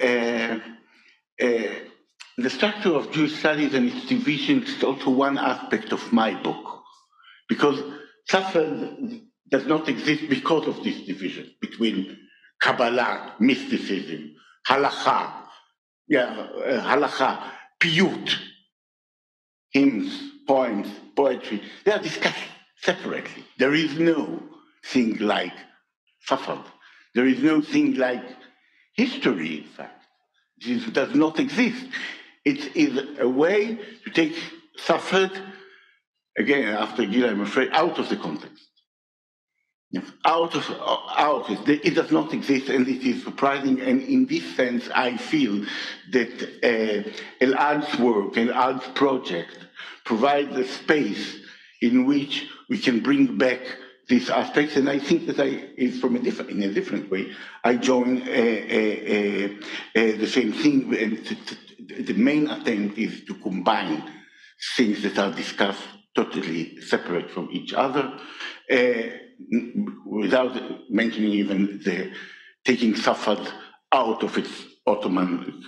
the structure of Jewish studies and its division is also one aspect of my book, because Safed does not exist because of this division between Kabbalah, mysticism, halakha, piyut, hymns, poems, poetry. They are discussed separately. There is no thing like Safad. There is no thing like history, in fact. This does not exist. It is a way to take Safad, again, after Gil, I'm afraid, out of the context. Out of it does not exist, and it is surprising. And in this sense, I feel that Elad's work, Elad's project, provides a space in which we can bring back these aspects. And I think that in a different way, I join the same thing. And the main attempt is to combine things that are discussed totally separate from each other. Without mentioning even the taking Safad out of its Ottoman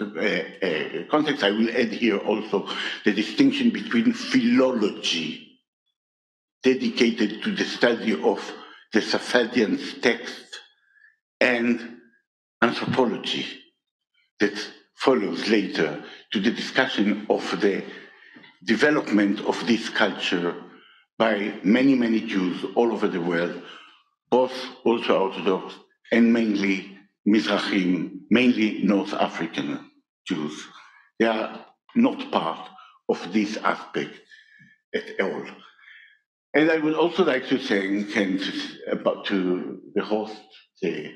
context, I will add here also the distinction between philology, dedicated to the study of the Safadian text, and anthropology, that follows later, to the discussion of the development of this culture by many, many Jews all over the world, both also Orthodox and mainly Mizrahim, mainly North African Jews. They are not part of this aspect at all. And I would also like to thank to the host, the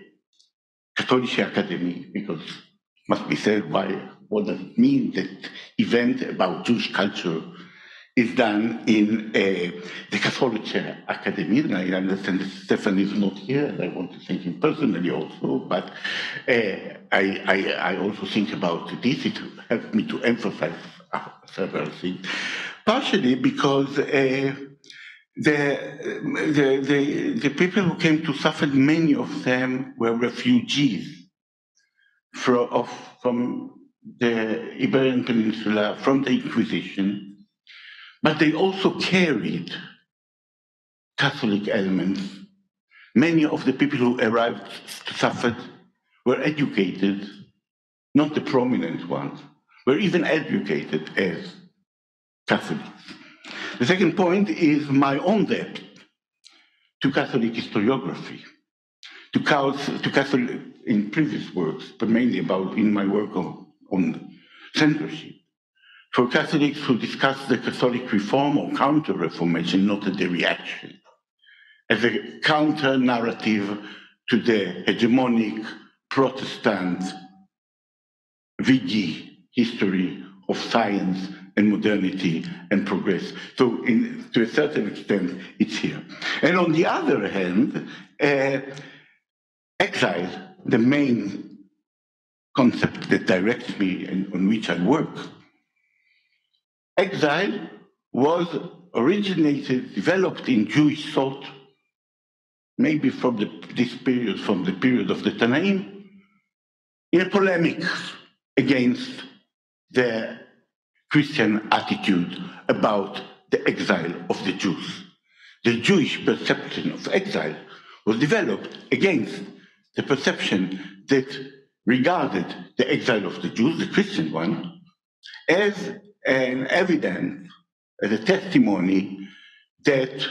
Katholische Akademie, because it must be said, what does it mean that event about Jewish culture is done in the Katholische Akademie. And I understand that Stefan is not here, and I want to thank him personally also, but I also think about this. It helped me to emphasize several things, partially because the people who came to suffer, many of them were refugees from the Iberian Peninsula, from the Inquisition, but they also carried Catholic elements. Many of the people who arrived to Safed were educated, not the prominent ones, were even educated as Catholics. The second point is my own debt to Catholic historiography, to Catholic in previous works, but mainly in my work on censorship. For Catholics who discuss the Catholic reform or counter-reformation, not the reaction, as a counter-narrative to the hegemonic Protestant VG history of science and modernity and progress. So to a certain extent, it's here. And on the other hand, exile, the main concept that directs me and on which I work, exile was developed in Jewish thought, maybe from the period of the Tanaim, in a polemic against the Christian attitude about the exile of the Jews. The Jewish perception of exile was developed against the perception that regarded the exile of the Jews, the Christian one, as an evidence, as a testimony that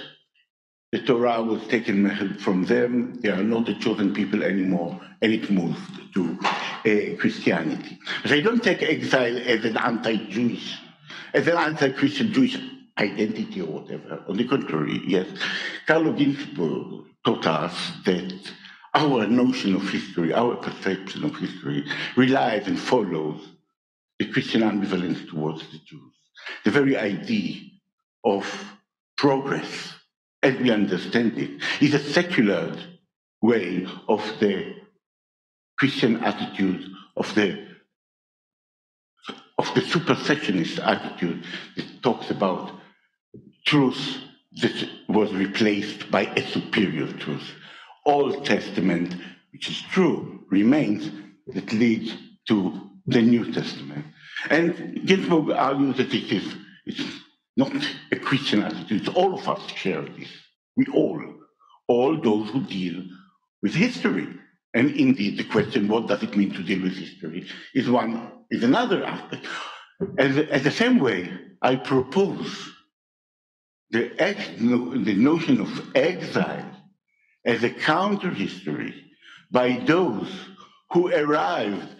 the Torah was taken from them, they are not the chosen people anymore, and it moved to Christianity. But I don't take exile as an anti-Jewish, as an anti-Christian Jewish identity or whatever. On the contrary, yes, Carlo Ginzburg taught us that our notion of history, our perception of history, relies and follows the Christian ambivalence towards the Jews. The very idea of progress, as we understand it, is a secular way of the Christian attitude, of the supersessionist attitude that talks about truth that was replaced by a superior truth. Old Testament, which is true, remains, that leads to the New Testament. And Ginsburg argues that it's not a Christian attitude. All of us share this. We all all those who deal with history. And indeed, the question, what does it mean to deal with history, is another aspect. As the same way, I propose the notion of exile as a counter-history by those who arrived,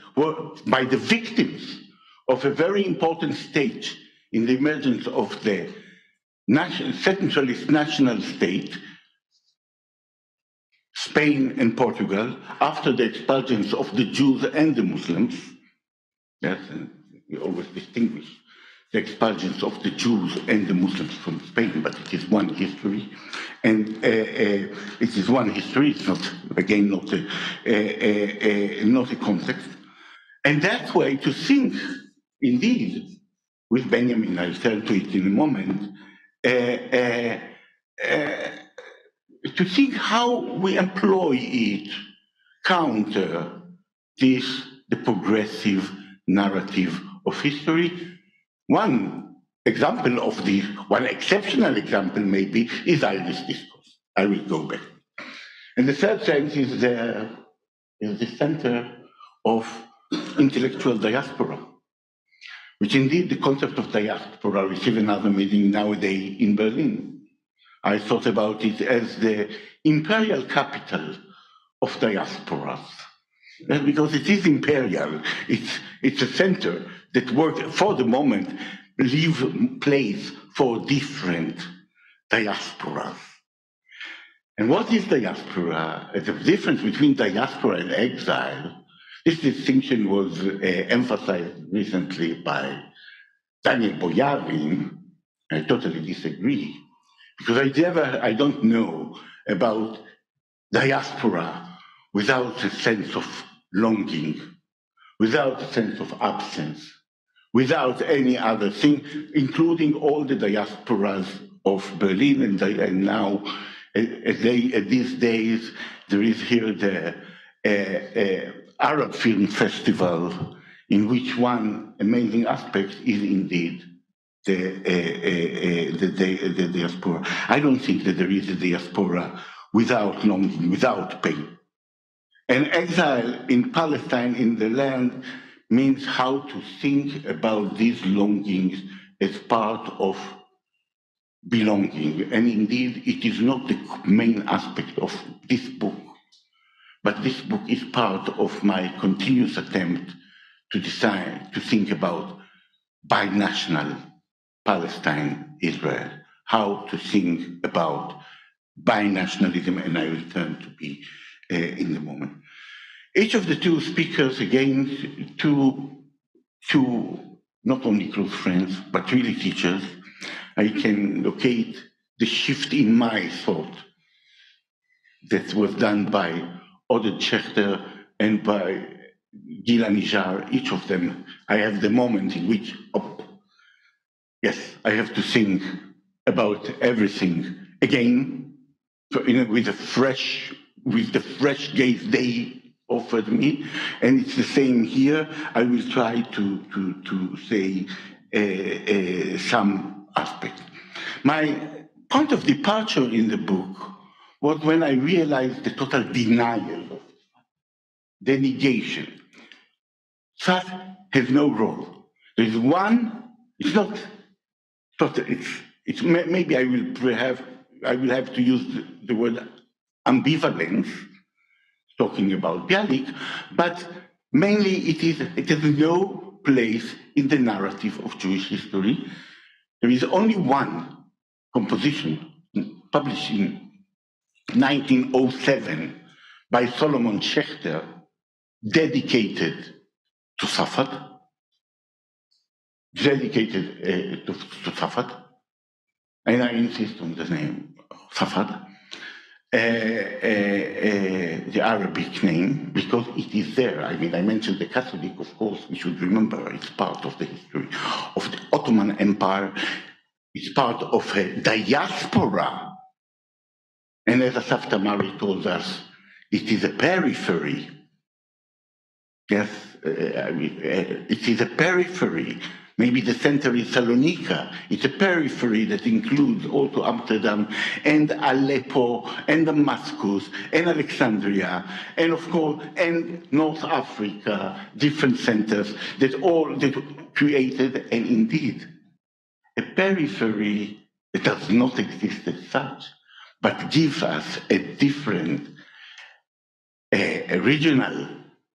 by the victims of a very important stage in the emergence of the centralist national state, Spain and Portugal, after the expulsions of the Jews and the Muslims. Yes, and we always distinguish the expulsions of the Jews and the Muslims from Spain, but it is one history. And it is one history, it's not, again, not a context. And that way to think, indeed, with Benjamin, I'll turn to it in a moment, to think how we employ it, counter the progressive narrative of history. One example of this, one exceptional example maybe, is Zionist discourse. I will go back. And the third sense is the center of intellectual diaspora, which indeed the concept of diaspora receives another meaning nowadays in Berlin. I thought about it as the imperial capital of diasporas. Because it is imperial, it's a center that works for the moment, leave place for different diasporas. And what is diaspora? The difference between diaspora and exile, this distinction was emphasized recently by Daniel Boyarin. I totally disagree, because I don't know about diaspora without a sense of longing, without a sense of absence, without any other thing, including all the diasporas of Berlin. And now, these days, there is here the Arab Film Festival, in which one amazing aspect is indeed the diaspora. I don't think that there is a diaspora without longing, without pain. And exile in Palestine, in the land, means how to think about these longings as part of belonging. And indeed, it is not the main aspect of this book, but this book is part of my continuous attempt to decide, to think about binational Palestine, Israel, how to think about binationalism, and I will turn to be in the moment. Each of the two speakers, again, two not only close friends, but really teachers, I can locate the shift in my thought that was done by Oded Schechter and by Gila Nijar. Each of them, I have the moment in which, yes, I have to think about everything again, with the fresh gaze they offered me, and it's the same here. I will try to say some aspect. My point of departure in the book was when I realized the total denial, the negation. That has no role. There is one. It's not. It's maybe I will have to use the word ambivalence, talking about Bialik, but mainly it has no place in the narrative of Jewish history. There is only one composition published in 1907 by Solomon Schechter, dedicated to Safed, and I insist on the name Safed, the Arabic name, because it is there. I mean, I mentioned the Catholic, of course, we should remember it's part of the history of the Ottoman Empire. It's part of a diaspora. And as Asaf Tamari told us, it is a periphery. Yes, it is a periphery, Maybe the center is Salonika. It's a periphery that includes also Amsterdam and Aleppo and Damascus and Alexandria and of course and North Africa, different centers that created, and indeed a periphery that does not exist as such, but gives us a different a regional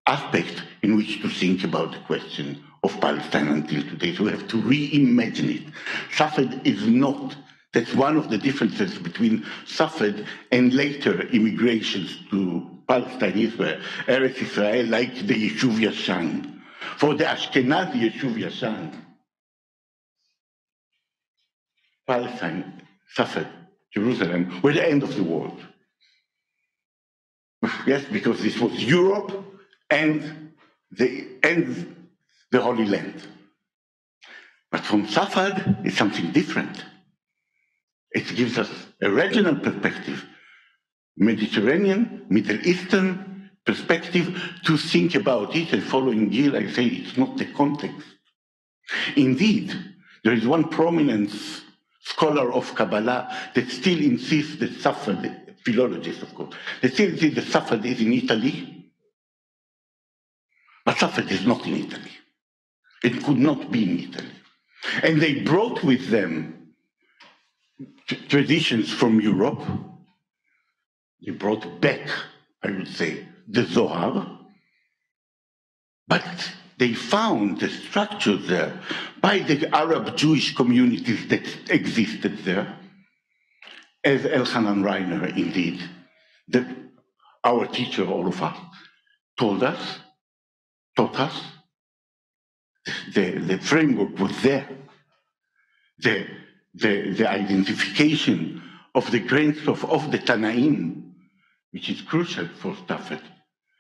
aspect in which to think about the question of Palestine until today. So we have to reimagine it. Safed is not, that's one of the differences between Safed and later immigrations to Palestine, Israel, Eretz Israel, like the Yeshuv Yashan. For the Ashkenazi Yeshuv Yashan, Palestine, Safed, Jerusalem were the end of the world. Yes, because this was Europe and the Holy Land. But from Safed, it's something different. It gives us a regional perspective, Mediterranean, Middle Eastern perspective to think about it. And following Gil, I say it's not the context. Indeed, there is one prominent scholar of Kabbalah that still insists that Safed, philologist of course, that still insists that Safed is in Italy, but Safed is not in Italy. It could not be in Italy. And they brought with them traditions from Europe. They brought back, I would say, the Zohar, but they found the structure there by the Arab Jewish communities that existed there, as Elchanan Reiner, indeed, our teacher, all of us, taught us, the framework was there. The identification of the grains of the Tanaim, which is crucial for Safed,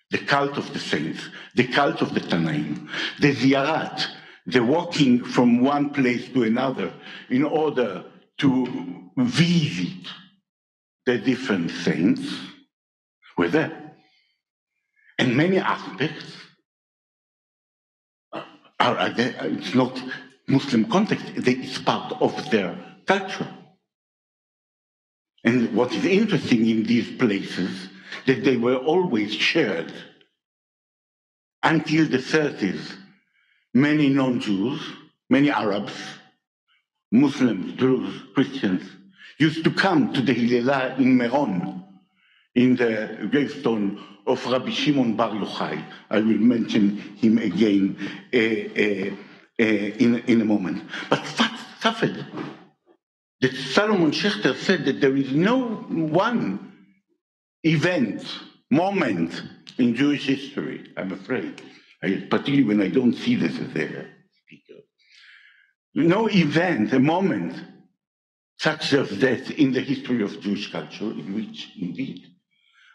the cult of the saints, the cult of the Tanaim, the ziyarat, the walking from one place to another in order to visit the different saints were there. And many aspects it's not Muslim context, it's part of their culture. And what is interesting in these places, that they were always shared until the 30s. Many non-Jews, many Arabs, Muslims, Druze, Christians, used to come to the Hillel in Meron, in the gravestone of Rabbi Shimon Bar Yochai. I will mention him again in a moment. But Safed, that Solomon Schechter said that there is no one event, moment in Jewish history, I'm afraid, particularly when I don't see this as a speaker, no event, a moment, such as that in the history of Jewish culture, in which, indeed,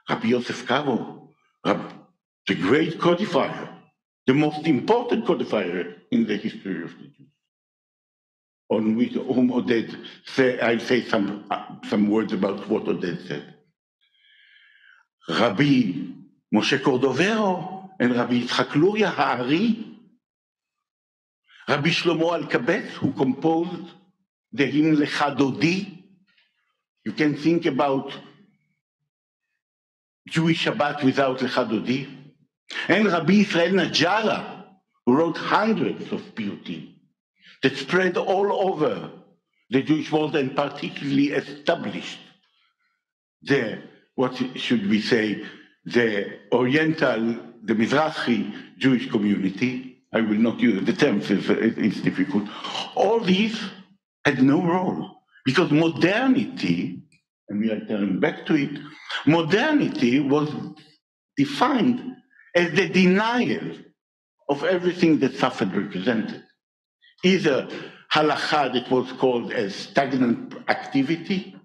Rabbi Yosef Karo, the great codifier, the most important codifier in the history of the Jews, on which whom Oded say, I say some words about what Oded said. Rabbi Moshe Cordovero and Rabbi Yitzhak Luria Ha'ari, Rabbi Shlomo Alkabetz, who composed the hymn Lecha Dodi. You can think about Jewish Shabbat without Lecha Dodi. And Rabbi Israel Najara, who wrote hundreds of piyutim that spread all over the Jewish world and particularly established what should we say, the Oriental, the Mizrahi Jewish community. I will not use the term, it's difficult. All these had no role because modernity, and we are turning back to it, modernity was defined as the denial of everything that Safed represented. Either halakha that was called as stagnant activity,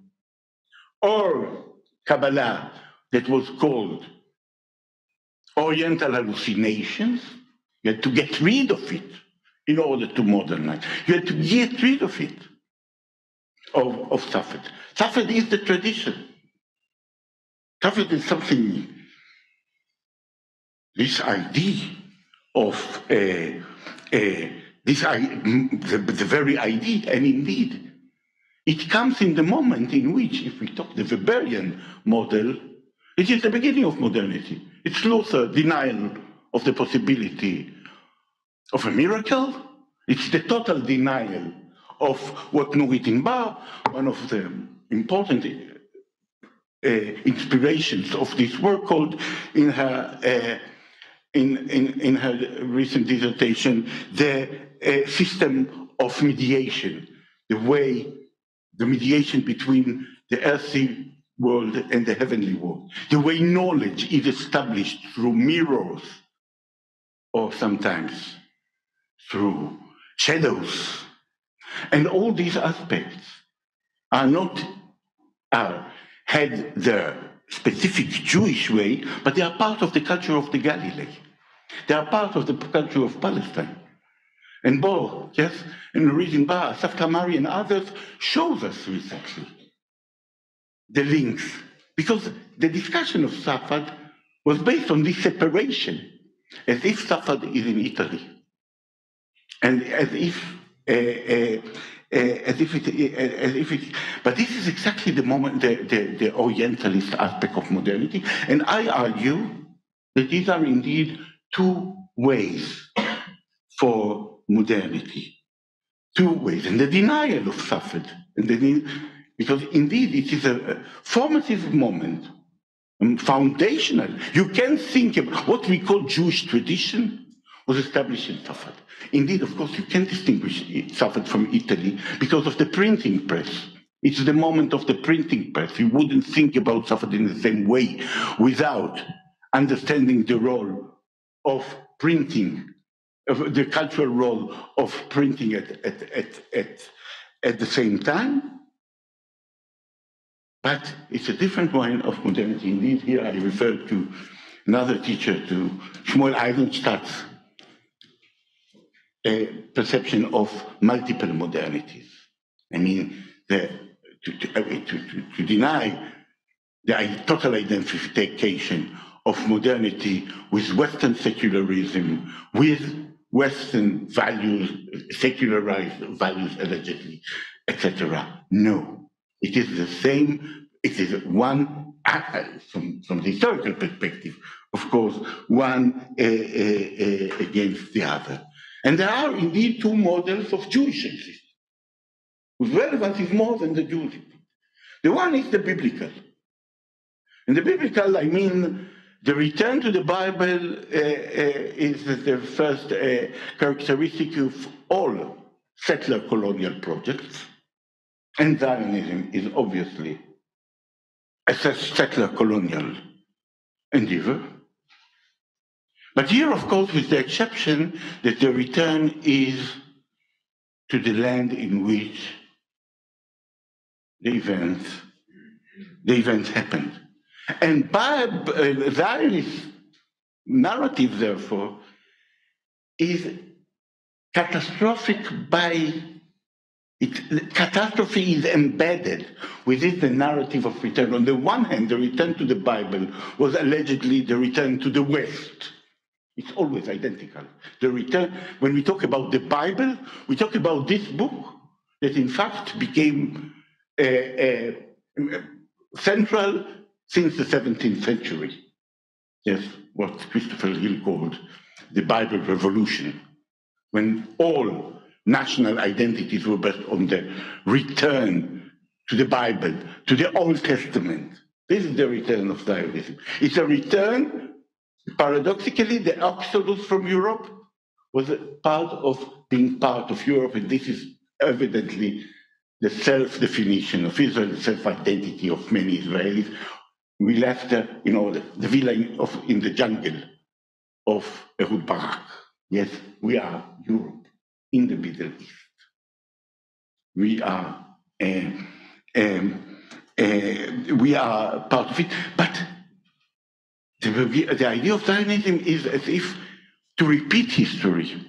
or Kabbalah that was called Oriental hallucinations. You had to get rid of it in order to modernize. You had to get rid of it, of Safed. Safed is the tradition. Safed is something, this idea of the very idea, and indeed, it comes in the moment in which, if we talk the Weberian model, it is the beginning of modernity. It's Luther denial of the possibility of a miracle. It's the total denial of what Nurit Bar, one of the important inspirations of this work, called in her recent dissertation, the system of mediation, the mediation between the earthly world and the heavenly world, the way knowledge is established through mirrors, or sometimes through shadows. And all these aspects had their specific Jewish way, but they are part of the culture of the Galilee. They are part of the culture of Palestine. And Bo, yes, and reading Bar, Asaf Kamari and others shows us recently the links, because the discussion of Safad was based on this separation, as if Safad is in Italy, and as if but this is exactly the moment, the Orientalist aspect of modernity, and I argue that these are indeed two ways for modernity, two ways, and the denial of Safed, because indeed it is a formative moment, foundational. You can think of what we call Jewish tradition was established in Safed. Indeed, of course, you can distinguish Safed from Italy because of the printing press. It's the moment of the printing press. You wouldn't think about Safed in the same way without understanding the role of printing, of the cultural role of printing at the same time. But it's a different wine of modernity. Indeed, here I refer to another teacher, to Shmuel Eisenstadt's perception of multiple modernities. I mean, to deny the total identification of modernity with Western secularism, with Western values, secularized values allegedly, etc. No, it is the same. It is one, from the historical perspective, of course, one against the other. And there are indeed two models of Jewish existence, whose relevance is more than the Jewish. The one is the biblical. In the biblical, I mean, the return to the Bible is the first characteristic of all settler colonial projects, and Zionism is obviously a settler colonial endeavor. But here, of course, with the exception that the return is to the land in which the events happened. And Zionist narrative, therefore, is catastrophic catastrophe is embedded within the narrative of return. On the one hand, the return to the Bible was allegedly the return to the West. It's always identical. The return, when we talk about the Bible, we talk about this book that in fact became central since the 17th century. Yes, what Christopher Hill called the Bible Revolution, when all national identities were based on the return to the Bible, to the Old Testament. This is the return of Zionism. It's a return. Paradoxically, the exodus from Europe was a part of being part of Europe, and this is evidently the self-definition of Israel, the self-identity of many Israelis. We left, the villa in the jungle of Ehud Barak. Yes, we are Europe in the Middle East. We are part of it, but the idea of Zionism is as if to repeat history,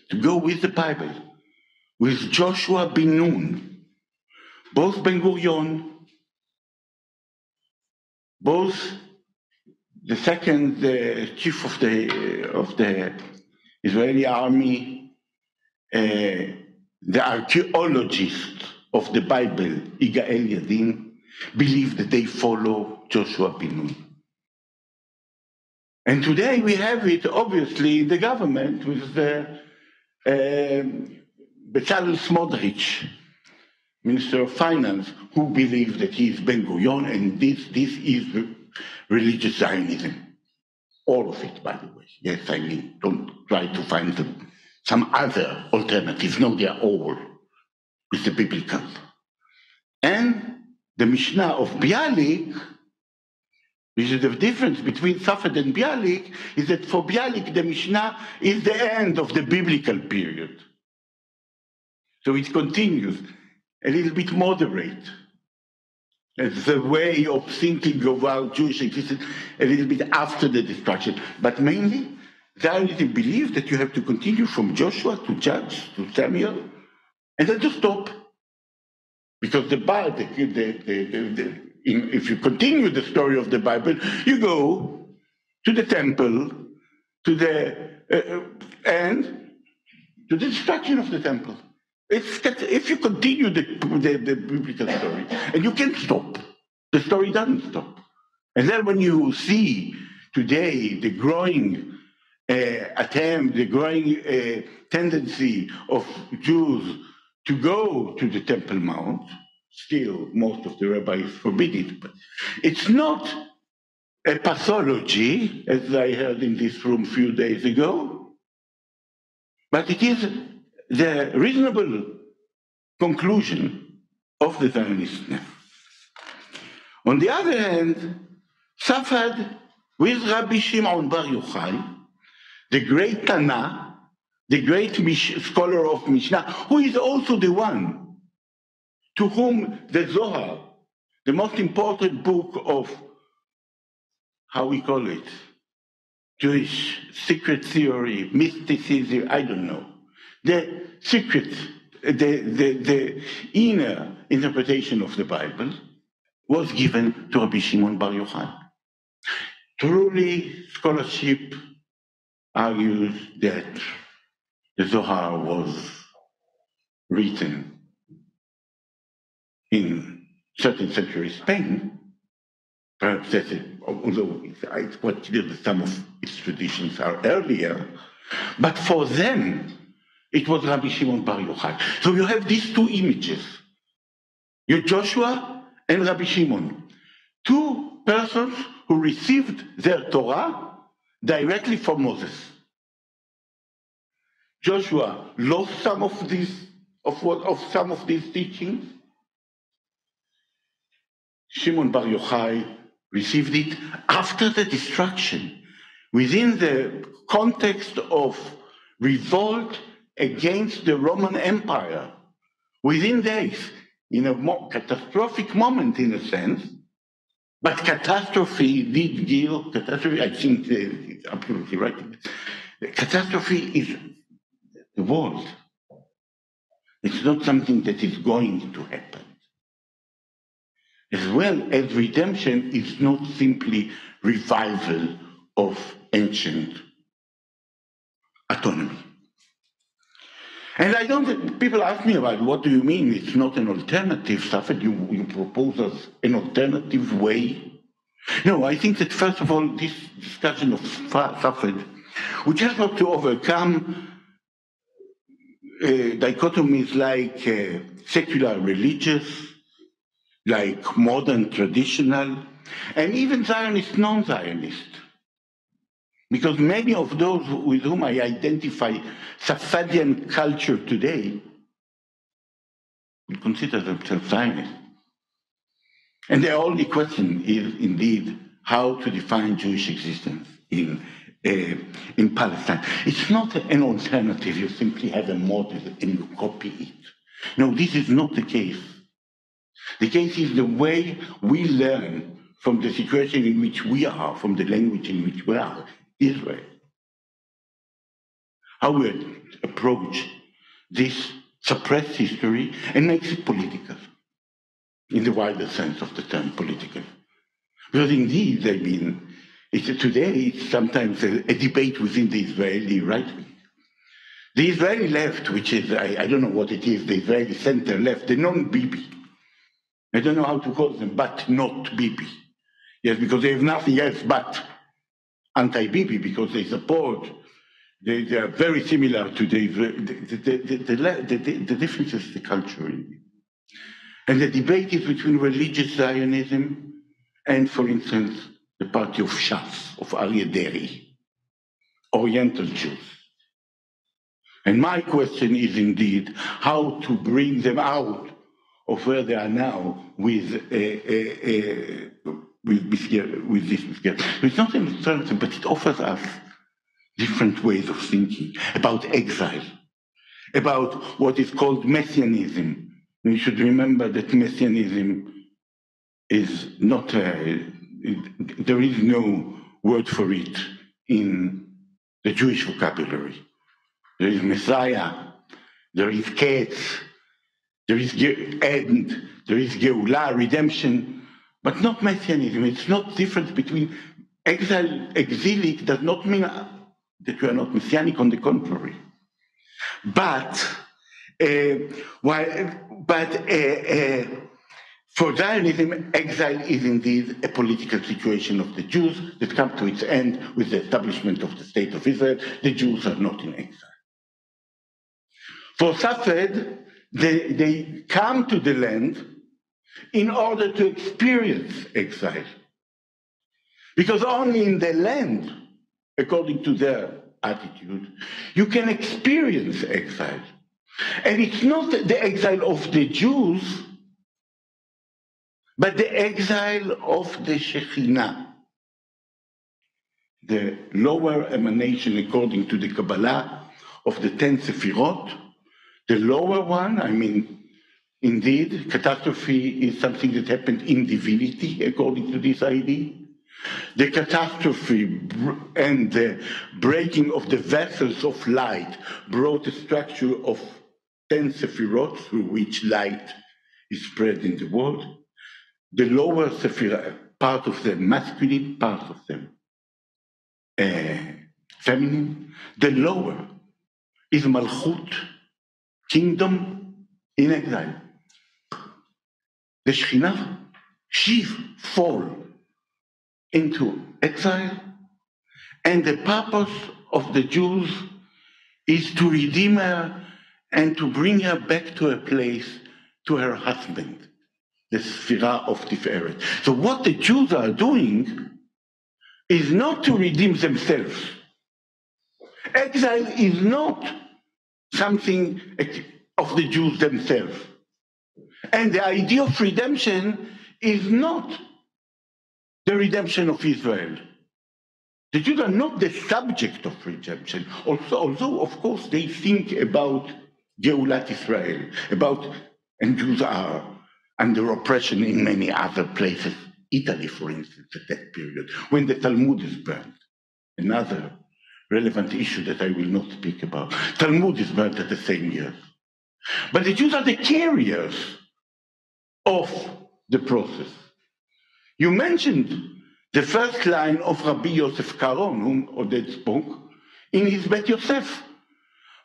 to go with the Bible, with Joshua ben Nun, both Ben Gurion, both the second chief of the Israeli army, the archaeologists of the Bible, Igael Yadin, believe that they follow Joshua bin Nun. And today we have it, obviously, in the government with Bezalel Smotrich, Minister of Finance, who believes that he is Ben-Gurion, and this is religious Zionism. All of it, by the way. Yes, I mean, don't try to find some other alternatives. No, they are all with the biblical. And the Mishnah of Bialik, which is the difference between Safed and Bialik, is that for Bialik, the Mishnah is the end of the biblical period. So it continues, a little bit moderate. It's the way of thinking about Jewish existence a little bit after the destruction. But mainly, Zionism believes that you have to continue from Joshua to Judge to Samuel, and then to stop. Because if you continue the story of the Bible, you go to the temple, to the destruction of the temple. If you continue the biblical story, and you can't stop, the story doesn't stop. And then when you see today the growing attempt, the growing tendency of Jews to go to the Temple Mount, still most of the rabbis forbid it, but it's not a pathology, as I heard in this room a few days ago, but it is the reasonable conclusion of the Zionists. On the other hand, Safed with Rabbi Shimon Bar Yochai, the great Tana, the great scholar of Mishnah, who is also the one to whom the Zohar, the most important book of, how we call it, Jewish secret theory, mysticism, I don't know, the secret, the inner interpretation of the Bible was given to Rabbi Shimon Bar Yochai. Truly, scholarship argues that the Zohar was written in 13th century Spain. Perhaps that's it, although it's quite clear that some of its traditions are earlier, but for them, it was Rabbi Shimon Bar Yochai. So you have these two images, your Joshua and Rabbi Shimon, two persons who received their Torah directly from Moses. Joshua lost some of these teachings. Shimon Bar Yochai received it after the destruction, within the context of revolt against the Roman Empire, within days, in a more catastrophic moment in a sense. But catastrophe, I think it's absolutely right. Catastrophe is the world. It's not something that is going to happen. As well as redemption is not simply revival of ancient autonomy. And people ask me about what do you mean it's not an alternative stuff, and you propose us an alternative way? No, I think that first of all, this discussion of Safed, which has got to overcome dichotomies like secular religious, like modern traditional, and even Zionist, non-Zionist. Because many of those with whom I identify Safavian culture today consider themselves Zionist. And the only question is indeed how to define Jewish existence in Palestine. It's not an alternative, you simply have a model and you copy it. No, this is not the case. The case is the way we learn from the situation in which we are, from the language in which we are, Israel. How we approach this suppressed history and makes it political, in the wider sense of the term political. Because indeed, I mean, today it's sometimes a debate within the Israeli right wing. The Israeli left, which is, I don't know what it is, the Israeli center left, the non-Bibi. I don't know how to call them, but not Bibi. Yes, because they have nothing else but anti-Bibi, because they support, they are very similar to the difference is the culture. And the debate is between religious Zionism and, for instance, the party of Shas, of Aryeh Deri, Oriental Jews. And my question is indeed how to bring them out of where they are now with this Mishnah. It's not an alternative, but it offers us different ways of thinking about exile, about what is called messianism. We should remember that messianism is not, there is no word for it in the Jewish vocabulary. There is Messiah, there is Ketz, there is end, there is Geulah, redemption, but not messianism. It's not different between exilic does not mean that we are not messianic, on the contrary. But for Zionism, exile is indeed a political situation of the Jews that come to its end with the establishment of the state of Israel. The Jews are not in exile. For Safed, they come to the land in order to experience exile. Because only in the land, according to their attitude, you can experience exile. And it's not the exile of the Jews, but the exile of the Shekhinah, the lower emanation, according to the Kabbalah, of the 10 Sefirot. The lower one, I mean, indeed, catastrophe is something that happened in divinity, according to this idea. The catastrophe and the breaking of the vessels of light brought a structure of 10 Sefirot through which light is spread in the world. The lower Sephirah, part of them masculine, part of them feminine. The lower is Malchut, kingdom in exile. The Shekhinah, she fall into exile, and the purpose of the Jews is to redeem her and to bring her back to a place, to her husband, the Sphira of Tiferet. So what the Jews are doing is not to redeem themselves. Exile is not something of the Jews themselves. And the idea of redemption is not the redemption of Israel. The Jews are not the subject of redemption, although of course they think about Geulat Israel, and Jews are under oppression in many other places. Italy, for instance, at that period, when the Talmud is burned. Another relevant issue that I will not speak about. Talmud is burned at the same year. But the Jews are the carriers of the process. You mentioned the first line of Rabbi Yosef Karon, whom Oded spoke, in his Bet Yosef.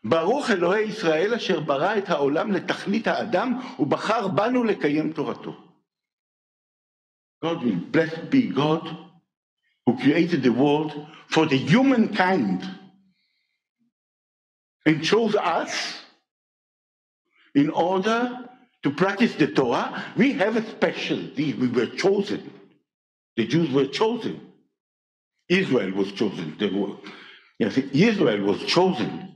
ברוך אלוהי ישראל אשר ברא את העולם לתכלית האדם ובחר בנו לקיים תורתו. God will blessed be God who created the world for the humankind and chose us in order to practice the Torah. We have a special deed. We were chosen. The Jews were chosen. Israel was chosen. Yes, Israel was chosen.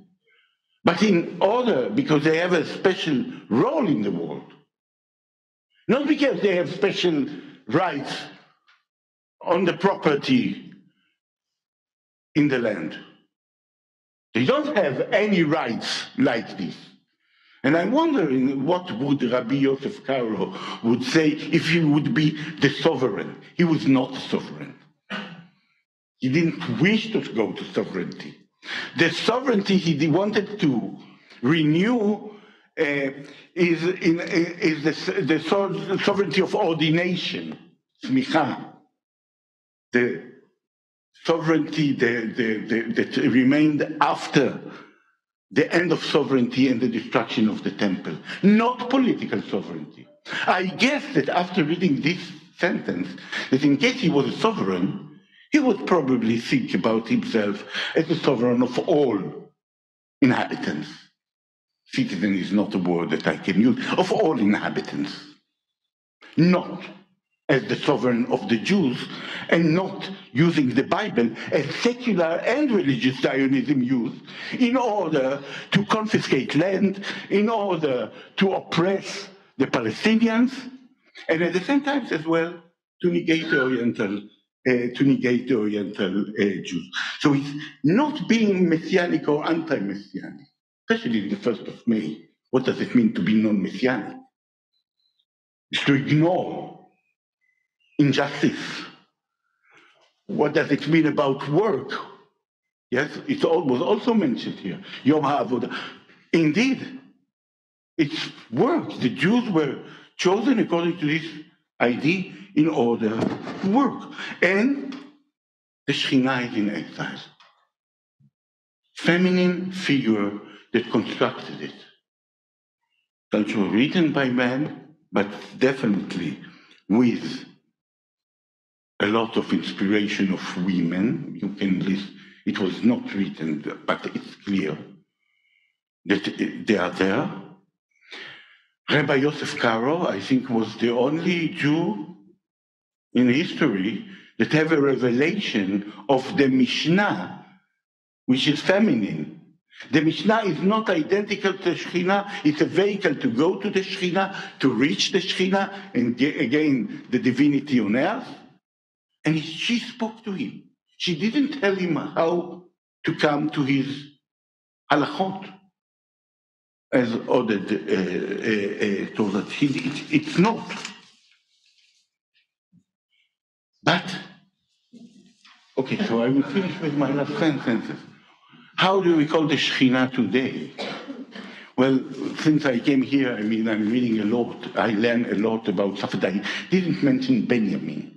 But in order, because they have a special role in the world. Not because they have special rights on the property in the land. They don't have any rights like this. And I'm wondering what would Rabbi Yosef Karo would say if he would be the sovereign. He was not sovereign. He didn't wish to go to sovereignty. The sovereignty he wanted to renew is the sovereignty of ordination, smicha, the sovereignty that remained after the end of sovereignty and the destruction of the temple, not political sovereignty. I guess that after reading this sentence, that in case he was a sovereign, he would probably think about himself as the sovereign of all inhabitants. Citizen is not a word that I can use, of all inhabitants. Not as the sovereign of the Jews, and not using the Bible as secular and religious Zionism used in order to confiscate land, in order to oppress the Palestinians, and at the same time as well to negate the Oriental Jews. So it's not being messianic or anti-messianic, especially the 1st of May. What does it mean to be non-messianic? It's to ignore injustice. What does it mean about work? Yes, it was also mentioned here. Yom HaAvodah. Indeed, it's work. The Jews were chosen according to this idea in order to work. And the Shekhinah is in exile. Feminine figure that constructed it. Culture written by men, but definitely with a lot of inspiration of women. You can list, it was not written, but it's clear that they are there. Rabbi Yosef Karo, I think, was the only Jew in history that have a revelation of the Mishnah, which is feminine. The Mishnah is not identical to the Shekhinah. It's a vehicle to go to the Shekhinah, to reach the Shekhinah, and again, the divinity on earth. And she spoke to him. She didn't tell him how to come to his halachot, as Oded told us. It's not. But, okay, so I will finish with my last sentences. How do we call the Shekhinah today? Well, since I came here, I mean, I'm reading a lot. I learned a lot about Safed. I didn't mention Benjamin.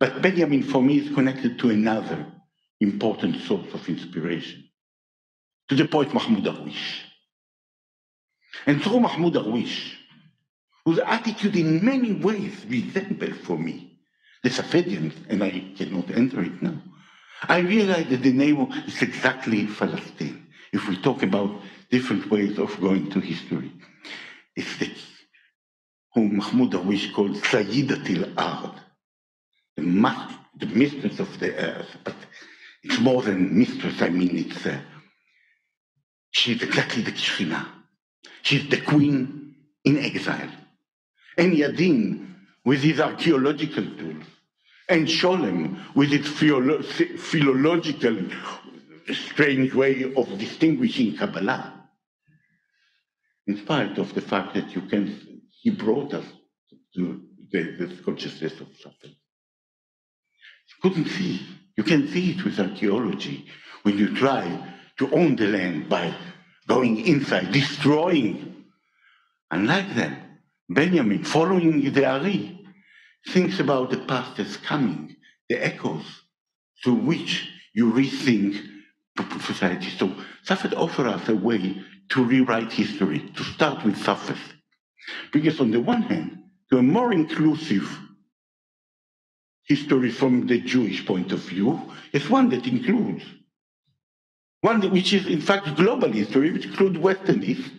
But Benjamin, for me, is connected to another important source of inspiration, to the poet Mahmoud Darwish. And through Mahmoud Darwish, whose attitude in many ways resembled for me the Safedians, and I cannot enter it now, I realized that the name is exactly Falastin. If we talk about different ways of going to history, it's the whom Mahmoud Darwish called Sayyidat al-Ard, the mistress of the earth. But it's more than mistress, I mean, she's exactly the Shekhinah. She's the queen in exile. And Yadin, with his archaeological tools, and Sholem, with its philological strange way of distinguishing Kabbalah, in spite of the fact that he brought us to the consciousness of something. Couldn't see. You can see it with archaeology when you try to own the land by going inside, destroying. Unlike them, Benjamin, following the Ari, thinks about the past as coming, the echoes through which you rethink society. So Safed offers us a way to rewrite history, to start with Safed. Because on the one hand, to a more inclusive history from the Jewish point of view is one that includes, one which is in fact global history, which includes West and East.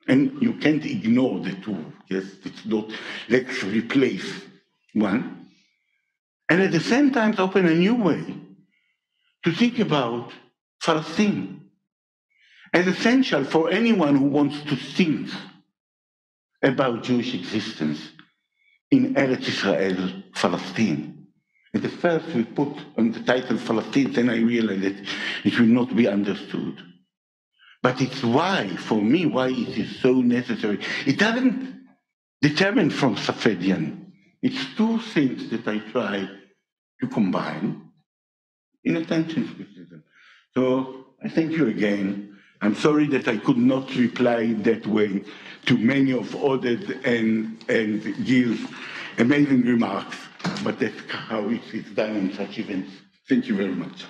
And you can't ignore the two. Yes, it's not, let's replace one. And at the same time, open a new way to think about Falastin as essential for anyone who wants to think about Jewish existence in Eretz Israel, Palestine. At the first we put on the title Falastin, then I realized that it will not be understood. But it's why, for me, why it is so necessary. It doesn't determine from Safedian. It's two things that I try to combine in attention criticism. So I thank you again. I'm sorry that I could not reply that way to many of Oded and Gil's amazing remarks, but that's how it is done in such events. Thank you very much.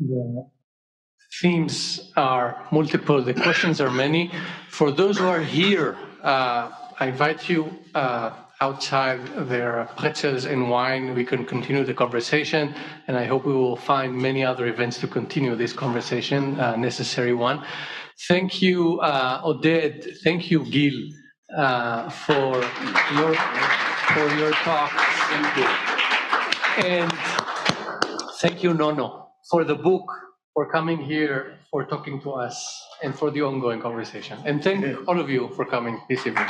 The themes are multiple, the questions are many. For those who are here, I invite you outside. There are pretzels and wine. We can continue the conversation, and I hope we will find many other events to continue this conversation, necessary one. Thank you, Oded. Thank you, Gil, for your talk. Thank you. And thank you, Nono, for the book, for coming here, for talking to us, and for the ongoing conversation. And thank all of you for coming this evening.